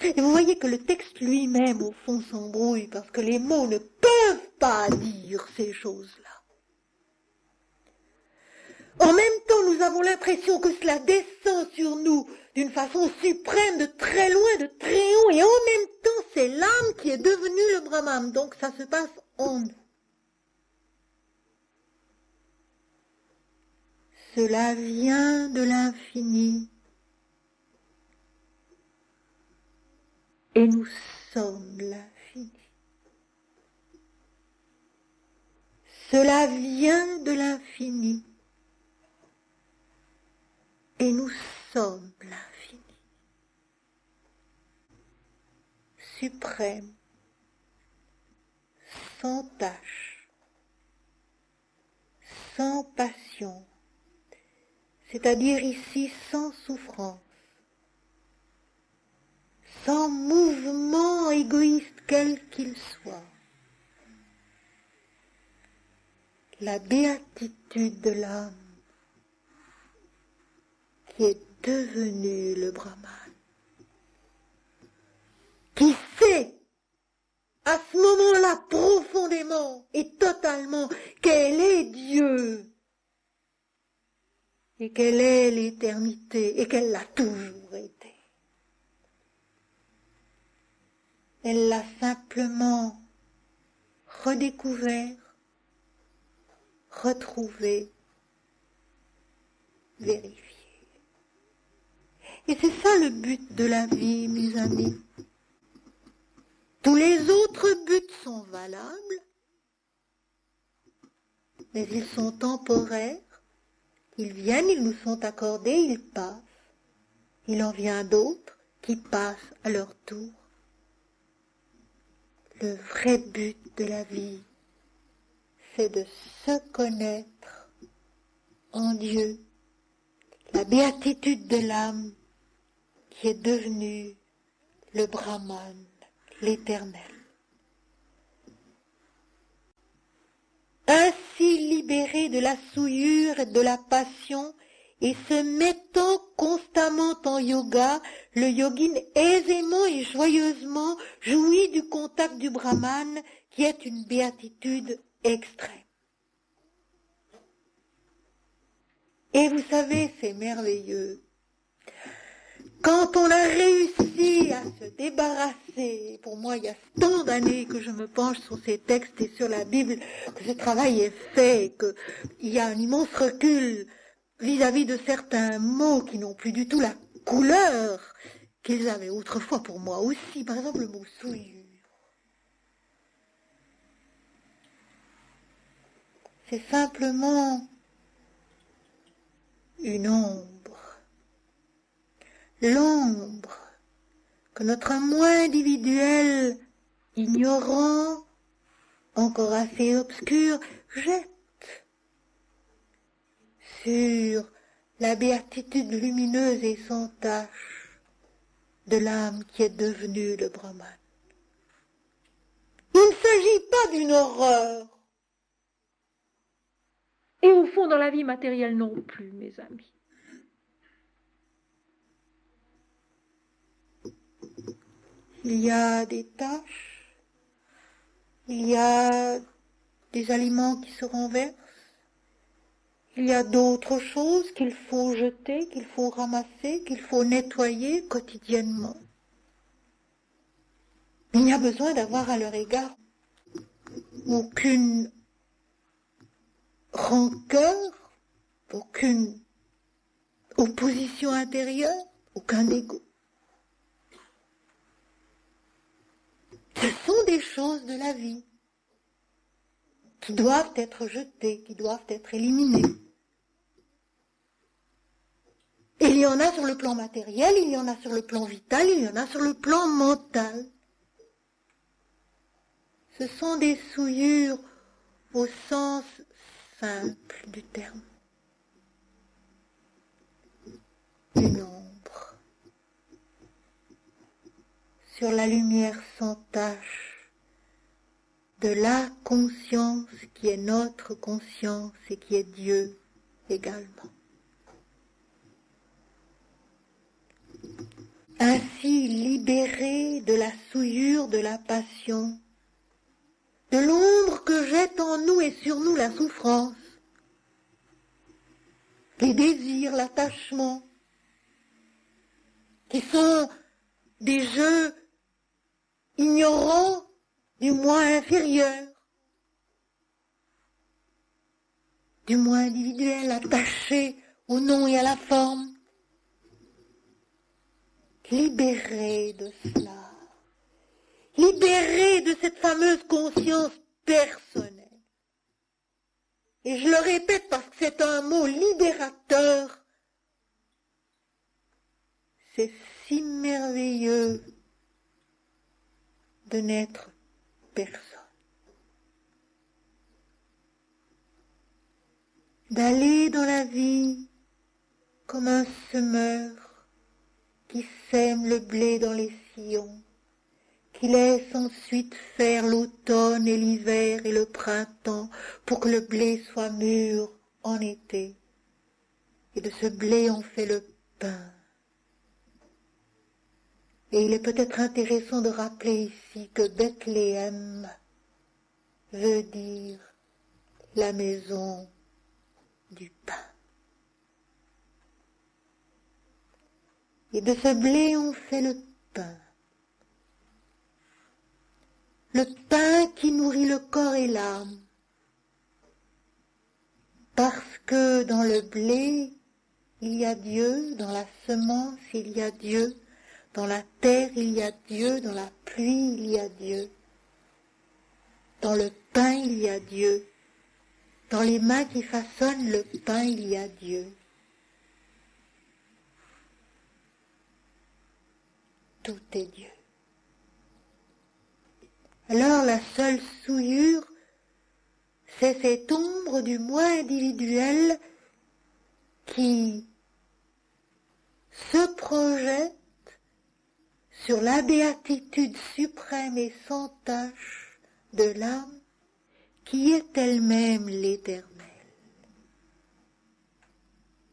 Et vous voyez que le texte lui-même, au fond, s'embrouille, parce que les mots ne peuvent pas dire ces choses-là. En même temps, nous avons l'impression que cela descend sur nous d'une façon suprême, de très loin, de très haut, et en même temps, c'est l'âme qui est devenue le Brahman. Donc ça se passe en nous. Cela vient de l'infini. Et nous sommes l'infini. Cela vient de l'infini. Et nous sommes l'infini. Suprême, sans tache, sans passion, c'est-à-dire ici sans souffrance, sans mouvement égoïste quel qu'il soit. La béatitude de l'âme qui est devenue le Brahman, qui sait à ce moment-là profondément et totalement qu'elle est Dieu et qu'elle est l'éternité et qu'elle l'a toujours été. Elle l'a simplement redécouvert, retrouvé, vérifié. Et c'est ça le but de la vie, mes amis. Tous les autres buts sont valables, mais ils sont temporaires. Ils viennent, ils nous sont accordés, ils passent. Il en vient d'autres qui passent à leur tour. Le vrai but de la vie, c'est de se connaître en Dieu, la béatitude de l'âme qui est devenue le Brahman, l'Éternel. Ainsi libéré de la souillure et de la passion et se mettant constamment en yoga, le yogin aisément et joyeusement jouit du contact du Brahman qui est une béatitude extrême. Et vous savez, c'est merveilleux. Quand on a réussi à se débarrasser, pour moi il y a tant d'années que je me penche sur ces textes et sur la Bible, que ce travail est fait, qu'il y a un immense recul vis-à-vis de certains mots qui n'ont plus du tout la couleur qu'ils avaient autrefois pour moi aussi. Par exemple le mot souillure. C'est simplement une ombre. L'ombre que notre moi individuel, ignorant, encore assez obscur, jette sur la béatitude lumineuse et sans tache de l'âme qui est devenue le Brahman. Il ne s'agit pas d'une horreur. Et au fond, dans la vie matérielle non plus, mes amis. Il y a des tâches, il y a des aliments qui se renversent, il y a d'autres choses qu'il faut jeter, qu'il faut ramasser, qu'il faut nettoyer quotidiennement. Il n'y a besoin d'avoir à leur égard aucune rancœur, aucune opposition intérieure, aucun dégoût. Ce sont des choses de la vie qui doivent être jetées, qui doivent être éliminées. Et il y en a sur le plan matériel, il y en a sur le plan vital, il y en a sur le plan mental. Ce sont des souillures au sens simple du terme. Une ombre sur la lumière sans tache de la conscience qui est notre conscience et qui est Dieu également. Ainsi libéré de la souillure de la passion, de l'ombre que jette en nous et sur nous la souffrance, les désirs, l'attachement, qui sont des jeux ignorants, du moins inférieurs, du moins individuels, attachés au nom et à la forme. Libérés de cela, libérés de cette fameuse conscience personnelle. Et je le répète parce que c'est un mot libérateur. C'est si merveilleux de n'être personne. D'aller dans la vie comme un semeur qui sème le blé dans les sillons, qui laisse ensuite faire l'automne et l'hiver et le printemps pour que le blé soit mûr en été. Et de ce blé on fait le pain. Et il est peut-être intéressant de rappeler ici que Bethléem veut dire la maison du pain. Et de ce blé on fait le pain. Le pain qui nourrit le corps et l'âme. Parce que dans le blé, il y a Dieu, dans la semence, il y a Dieu, dans la terre, il y a Dieu, dans la pluie, il y a Dieu. Dans le pain, il y a Dieu. Dans les mains qui façonnent le pain, il y a Dieu. Tout est Dieu. Alors la seule souillure, c'est cette ombre du moi individuel qui se projette sur la béatitude suprême et sans tache de l'âme qui est elle-même l'éternel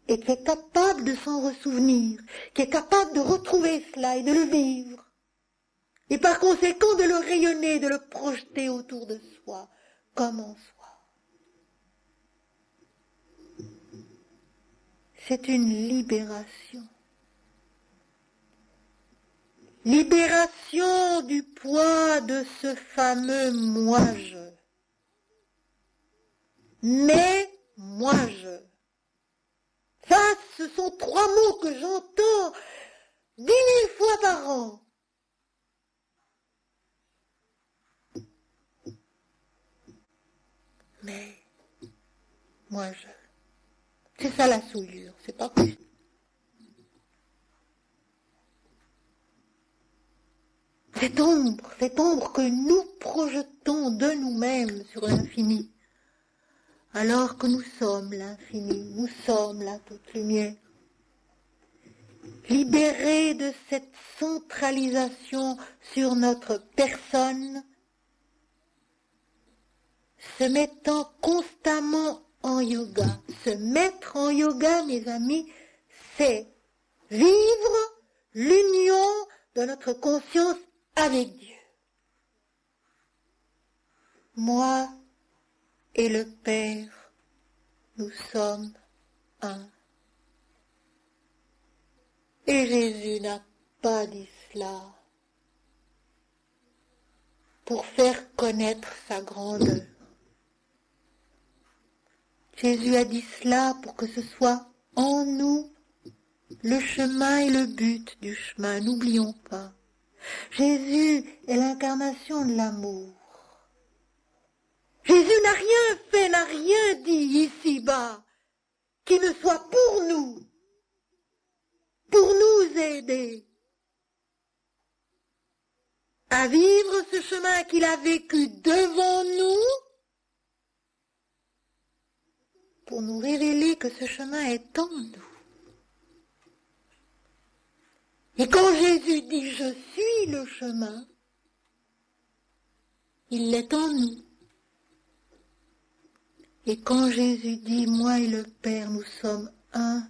et qui est capable de s'en ressouvenir, qui est capable de retrouver cela et de le vivre et par conséquent de le rayonner, de le projeter autour de soi comme en soi. C'est une libération. Libération du poids de ce fameux moi-je. Mais moi-je. Ça, ce sont trois mots que j'entends 10 000 fois par an. Mais moi-je. C'est ça la souillure, c'est pas plus. Cette ombre que nous projetons de nous-mêmes sur l'infini, alors que nous sommes l'infini, nous sommes la toute lumière. Libérés de cette centralisation sur notre personne, se mettant constamment en yoga. Se mettre en yoga, mes amis, c'est vivre l'union de notre conscience avec Dieu. Moi et le Père, nous sommes un. Et Jésus n'a pas dit cela pour faire connaître sa grandeur. Jésus a dit cela pour que ce soit en nous le chemin et le but du chemin. N'oublions pas. Jésus est l'incarnation de l'amour. Jésus n'a rien fait, n'a rien dit ici-bas qui ne soit pour nous aider à vivre ce chemin qu'il a vécu devant nous, pour nous révéler que ce chemin est en nous. Et quand Jésus dit « Je suis le chemin », il l'est en nous. Et quand Jésus dit « Moi et le Père, nous sommes un »,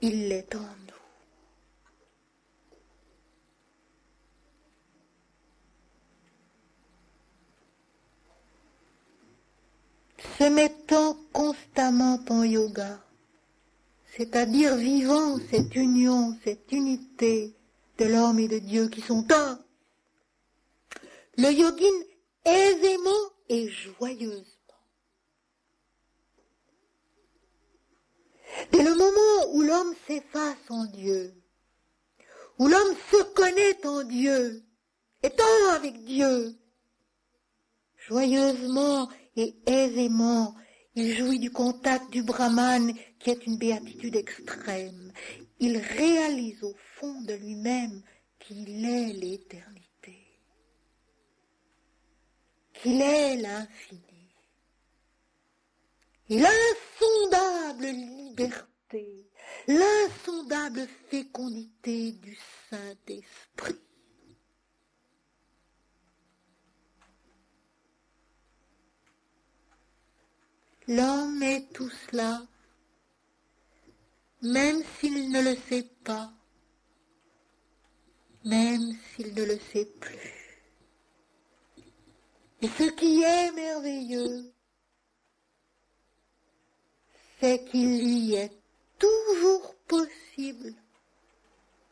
il l'est en nous. se mettant constamment en yoga, c'est-à-dire vivant cette union, cette unité de l'homme et de Dieu qui sont un. Le yogin aisément et joyeusement. Dès le moment où l'homme s'efface en Dieu, où l'homme se connaît en Dieu, est un avec Dieu, joyeusement et aisément, il jouit du contact du Brahman qui est une béatitude extrême. Il réalise au fond de lui-même qu'il est l'éternité, qu'il est l'infini. Et l'insondable liberté, l'insondable fécondité du Saint-Esprit. L'homme est tout cela, même s'il ne le sait pas, même s'il ne le sait plus. Et ce qui est merveilleux, c'est qu'il lui est toujours possible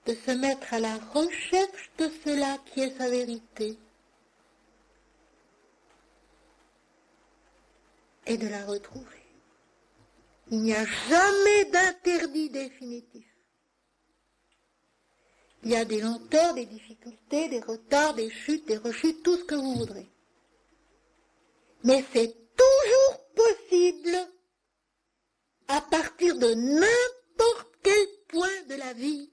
de se mettre à la recherche de cela qui est sa vérité et de la retrouver. Il n'y a jamais d'interdit définitif. Il y a des lenteurs, des difficultés, des retards, des chutes, des rechutes, tout ce que vous voudrez. Mais c'est toujours possible à partir de n'importe quel point de la vie,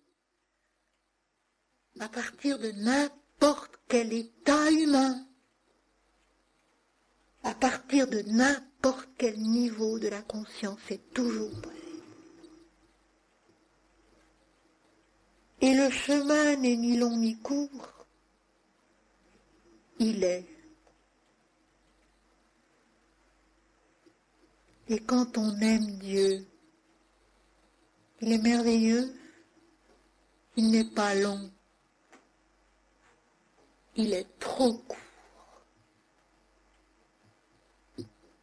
à partir de n'importe quel état humain, à partir de n'importe quel niveau de la conscience, c'est toujours possible. Et le chemin n'est ni long ni court, il est. Et quand on aime Dieu, il est merveilleux, il n'est pas long, il est trop court.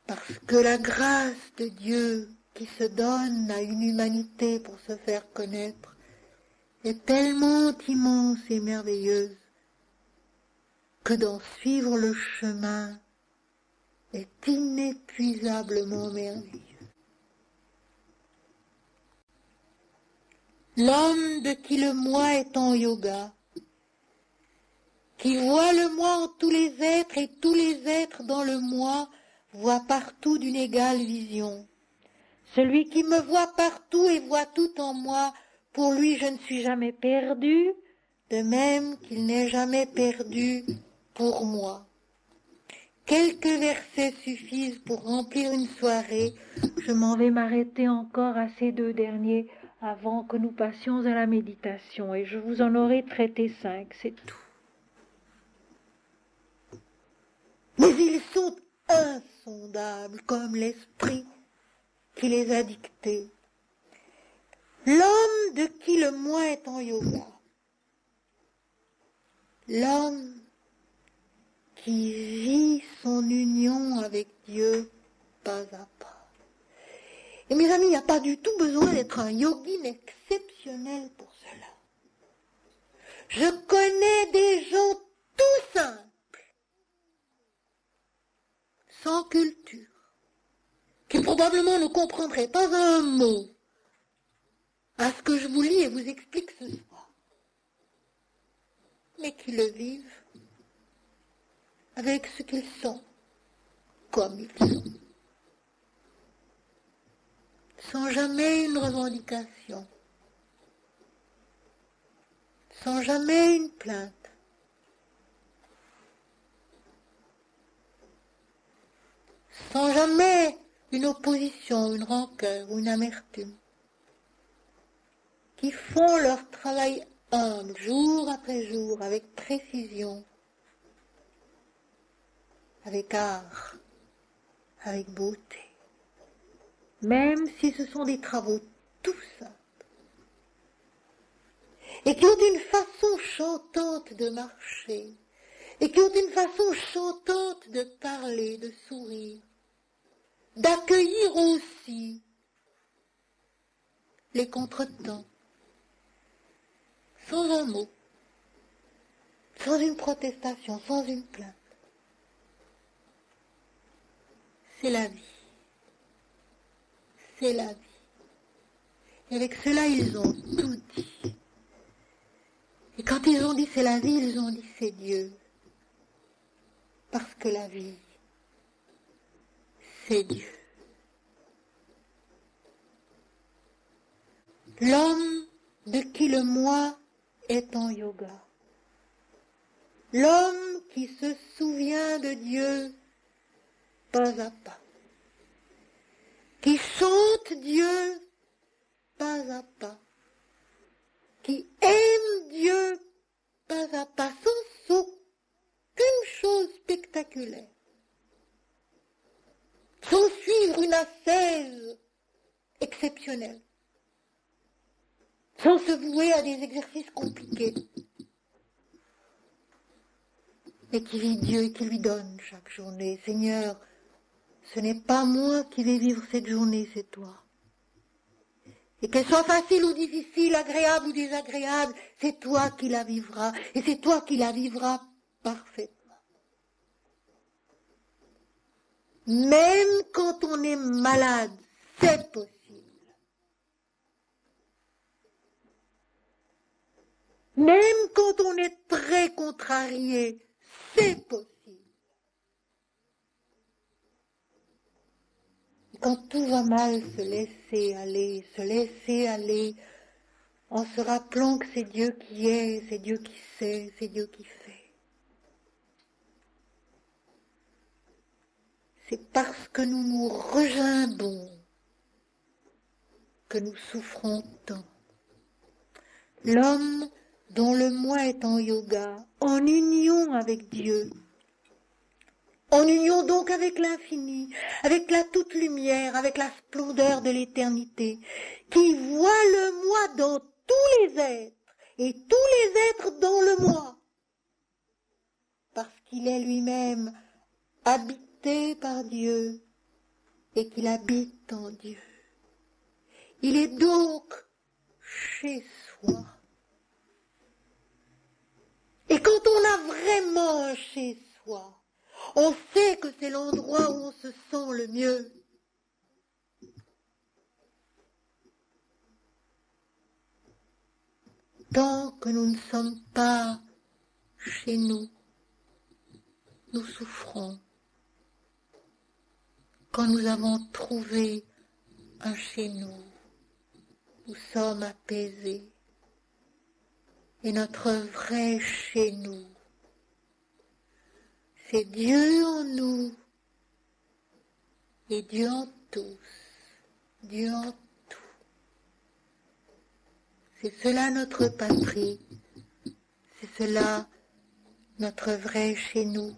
Parce que la grâce de Dieu qui se donne à une humanité pour se faire connaître est tellement immense et merveilleuse que d'en suivre le chemin est inépuisablement merveilleux. L'homme de qui le moi est en yoga, qui voit le moi en tous les êtres et tous les êtres dans le moi, voit partout d'une égale vision. Celui qui me voit partout et voit tout en moi, pour lui je ne suis jamais perdu, de même qu'il n'est jamais perdu pour moi. Quelques versets suffisent pour remplir une soirée. Je m'en vais m'arrêter encore à ces deux derniers avant que nous passions à la méditation, et je vous en aurai traité 5, c'est tout. Mais ils sont insondables comme l'esprit qui les a dictés. L'homme de qui le moi est en yoga, l'homme qui vit son union avec Dieu pas à pas. Et mes amis, il n'y a pas du tout besoin d'être un yogin exceptionnel pour cela. Je connais des gens tout simples, sans culture, qui probablement ne comprendraient pas un mot à ce que je vous lis et vous explique ce soir, mais qui le vivent avec ce qu'ils sont, comme ils sont, sans jamais une revendication, sans jamais une plainte, sans jamais une opposition, une rancœur ou une amertume, qui font leur travail humble, jour après jour, avec précision, avec art, avec beauté, même si ce sont des travaux tout simples, et qui ont une façon chantante de marcher, et qui ont une façon chantante de parler, de sourire, d'accueillir aussi les contretemps, sans un mot, sans une protestation, sans une plainte. C'est la vie. C'est la vie. Et avec cela, ils ont tout dit. Et quand ils ont dit c'est la vie, ils ont dit c'est Dieu. Parce que la vie, c'est Dieu. L'homme de qui le moi est en yoga. L'homme qui se souvient de Dieu pas à pas. Qui chante Dieu pas à pas. Qui aime Dieu pas à pas, sans aucune chose spectaculaire. Sans suivre une ascèse exceptionnelle. Sans se vouer à des exercices compliqués. Mais qui vit Dieu et qui lui donne chaque journée. Seigneur, ce n'est pas moi qui vais vivre cette journée, c'est toi. Et qu'elle soit facile ou difficile, agréable ou désagréable, c'est toi qui la vivras. Et c'est toi qui la vivras parfaitement. Même quand on est malade, c'est possible. Même quand on est très contrarié, c'est possible. Quand tout va mal, se laisser aller, en se rappelant que c'est Dieu qui est, c'est Dieu qui sait, c'est Dieu qui fait. C'est parce que nous nous regimbons que nous souffrons tant. L'homme dont le moi est en yoga, en union avec Dieu, en union donc avec l'infini, avec la toute lumière, avec la splendeur de l'éternité, qui voit le moi dans tous les êtres, et tous les êtres dans le moi, parce qu'il est lui-même habité par Dieu, et qu'il habite en Dieu. Il est donc chez soi. Et quand on a vraiment un chez soi, on sait que c'est l'endroit où on se sent le mieux. Tant que nous ne sommes pas chez nous, nous souffrons. Quand nous avons trouvé un chez nous, nous sommes apaisés. Et notre vrai chez nous, c'est Dieu en nous et Dieu en tous, Dieu en tout. C'est cela notre patrie, c'est cela notre vrai chez nous.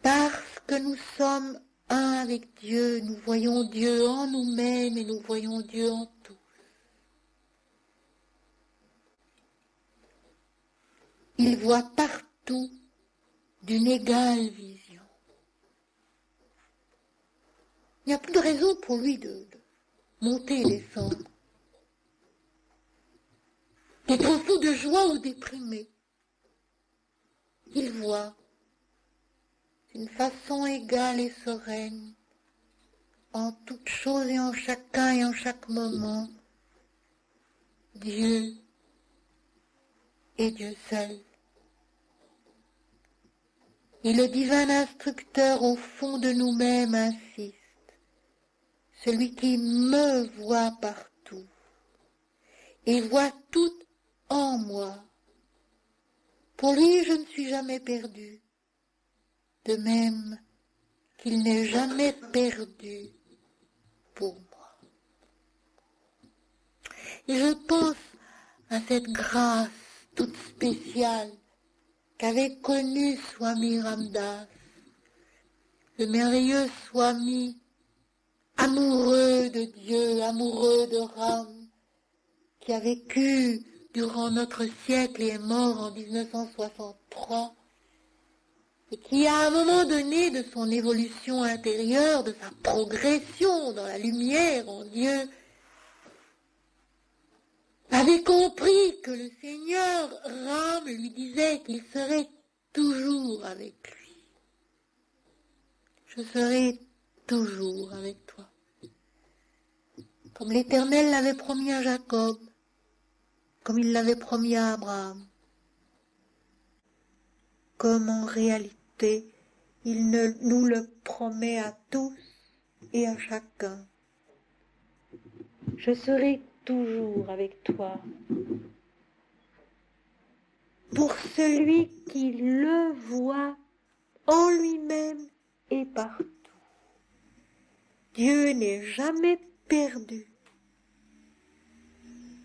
Parce que nous sommes un avec Dieu, nous voyons Dieu en nous-mêmes et nous voyons Dieu en tous. Il voit partout d'une égale vision. Il n'y a plus de raison pour lui de monter et descendre, d'être fou de joie ou déprimé. Il voit d'une façon égale et sereine, en toutes choses et en chacun et en chaque moment, Dieu et Dieu seul. Et le divin instructeur au fond de nous-mêmes insiste, celui qui me voit partout et voit tout en moi. Pour lui, je ne suis jamais perdu, de même qu'il n'est jamais perdu pour moi. Et je pense à cette grâce toute spéciale qu'avait connue Swami Ramdas, le merveilleux Swami, amoureux de Dieu, amoureux de Ram, qui a vécu durant notre siècle et est mort en 1963, et qui, à un moment donné de son évolution intérieure, de sa progression dans la lumière en Dieu, avait compris que le Seigneur Ram lui disait qu'il serait toujours avec lui. Je serai toujours avec toi. Comme l'Éternel l'avait promis à Jacob, comme il l'avait promis à Abraham, comme en réalité il nous le promet à tous et à chacun. Je serai toujours avec toi. Pour celui qui le voit en lui-même et partout. Dieu n'est jamais perdu.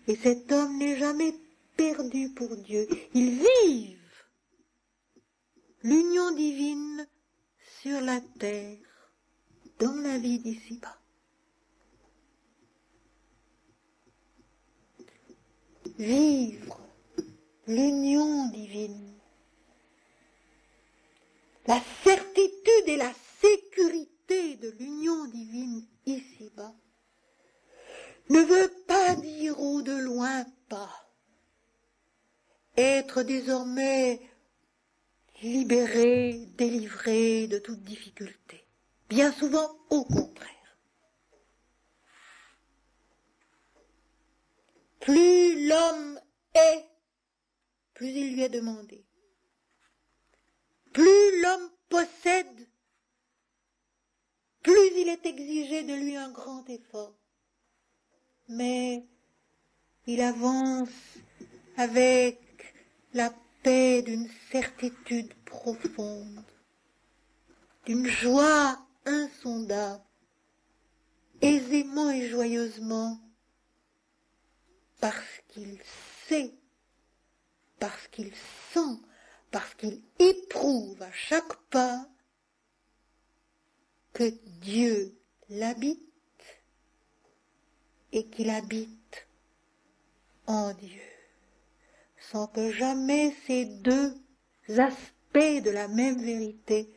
Et cet homme n'est jamais perdu pour Dieu. Ils vivent l'union divine sur la terre, dans la vie d'ici-bas. Vivre l'union divine, la certitude et la sécurité de l'union divine ici-bas, ne veut pas dire au de loin pas être désormais libéré, délivré de toute difficulté. Bien souvent, au contraire. Plus l'homme est, plus il lui est demandé. Plus l'homme possède, plus il est exigé de lui un grand effort. Mais il avance avec la paix d'une certitude profonde, d'une joie insondable, aisément et joyeusement, parce qu'il sait, parce qu'il sent, parce qu'il éprouve à chaque pas que Dieu l'habite et qu'il habite en Dieu, sans que jamais ces deux aspects de la même vérité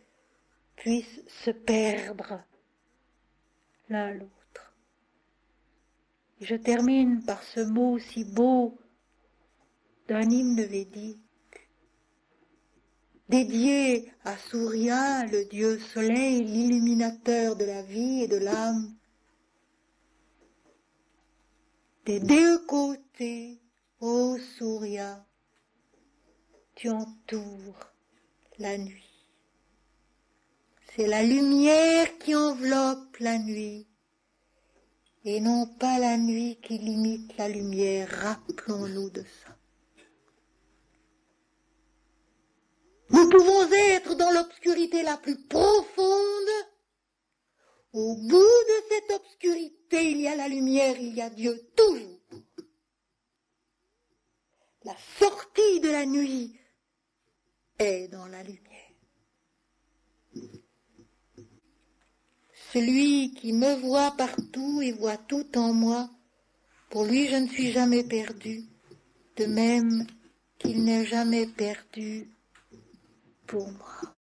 puissent se perdre l'un l'autre. Je termine par ce mot si beau d'un hymne védique, dédié à Surya, le dieu soleil, l'illuminateur de la vie et de l'âme. Des deux côtés, ô Surya, tu entoures la nuit. C'est la lumière qui enveloppe la nuit, et non pas la nuit qui limite la lumière, rappelons-nous de ça. Nous pouvons être dans l'obscurité la plus profonde. Au bout de cette obscurité, il y a la lumière, il y a Dieu, toujours. La sortie de la nuit est dans la lumière. Celui qui me voit partout et voit tout en moi, pour lui je ne suis jamais perdu, de même qu'il n'est jamais perdu pour moi.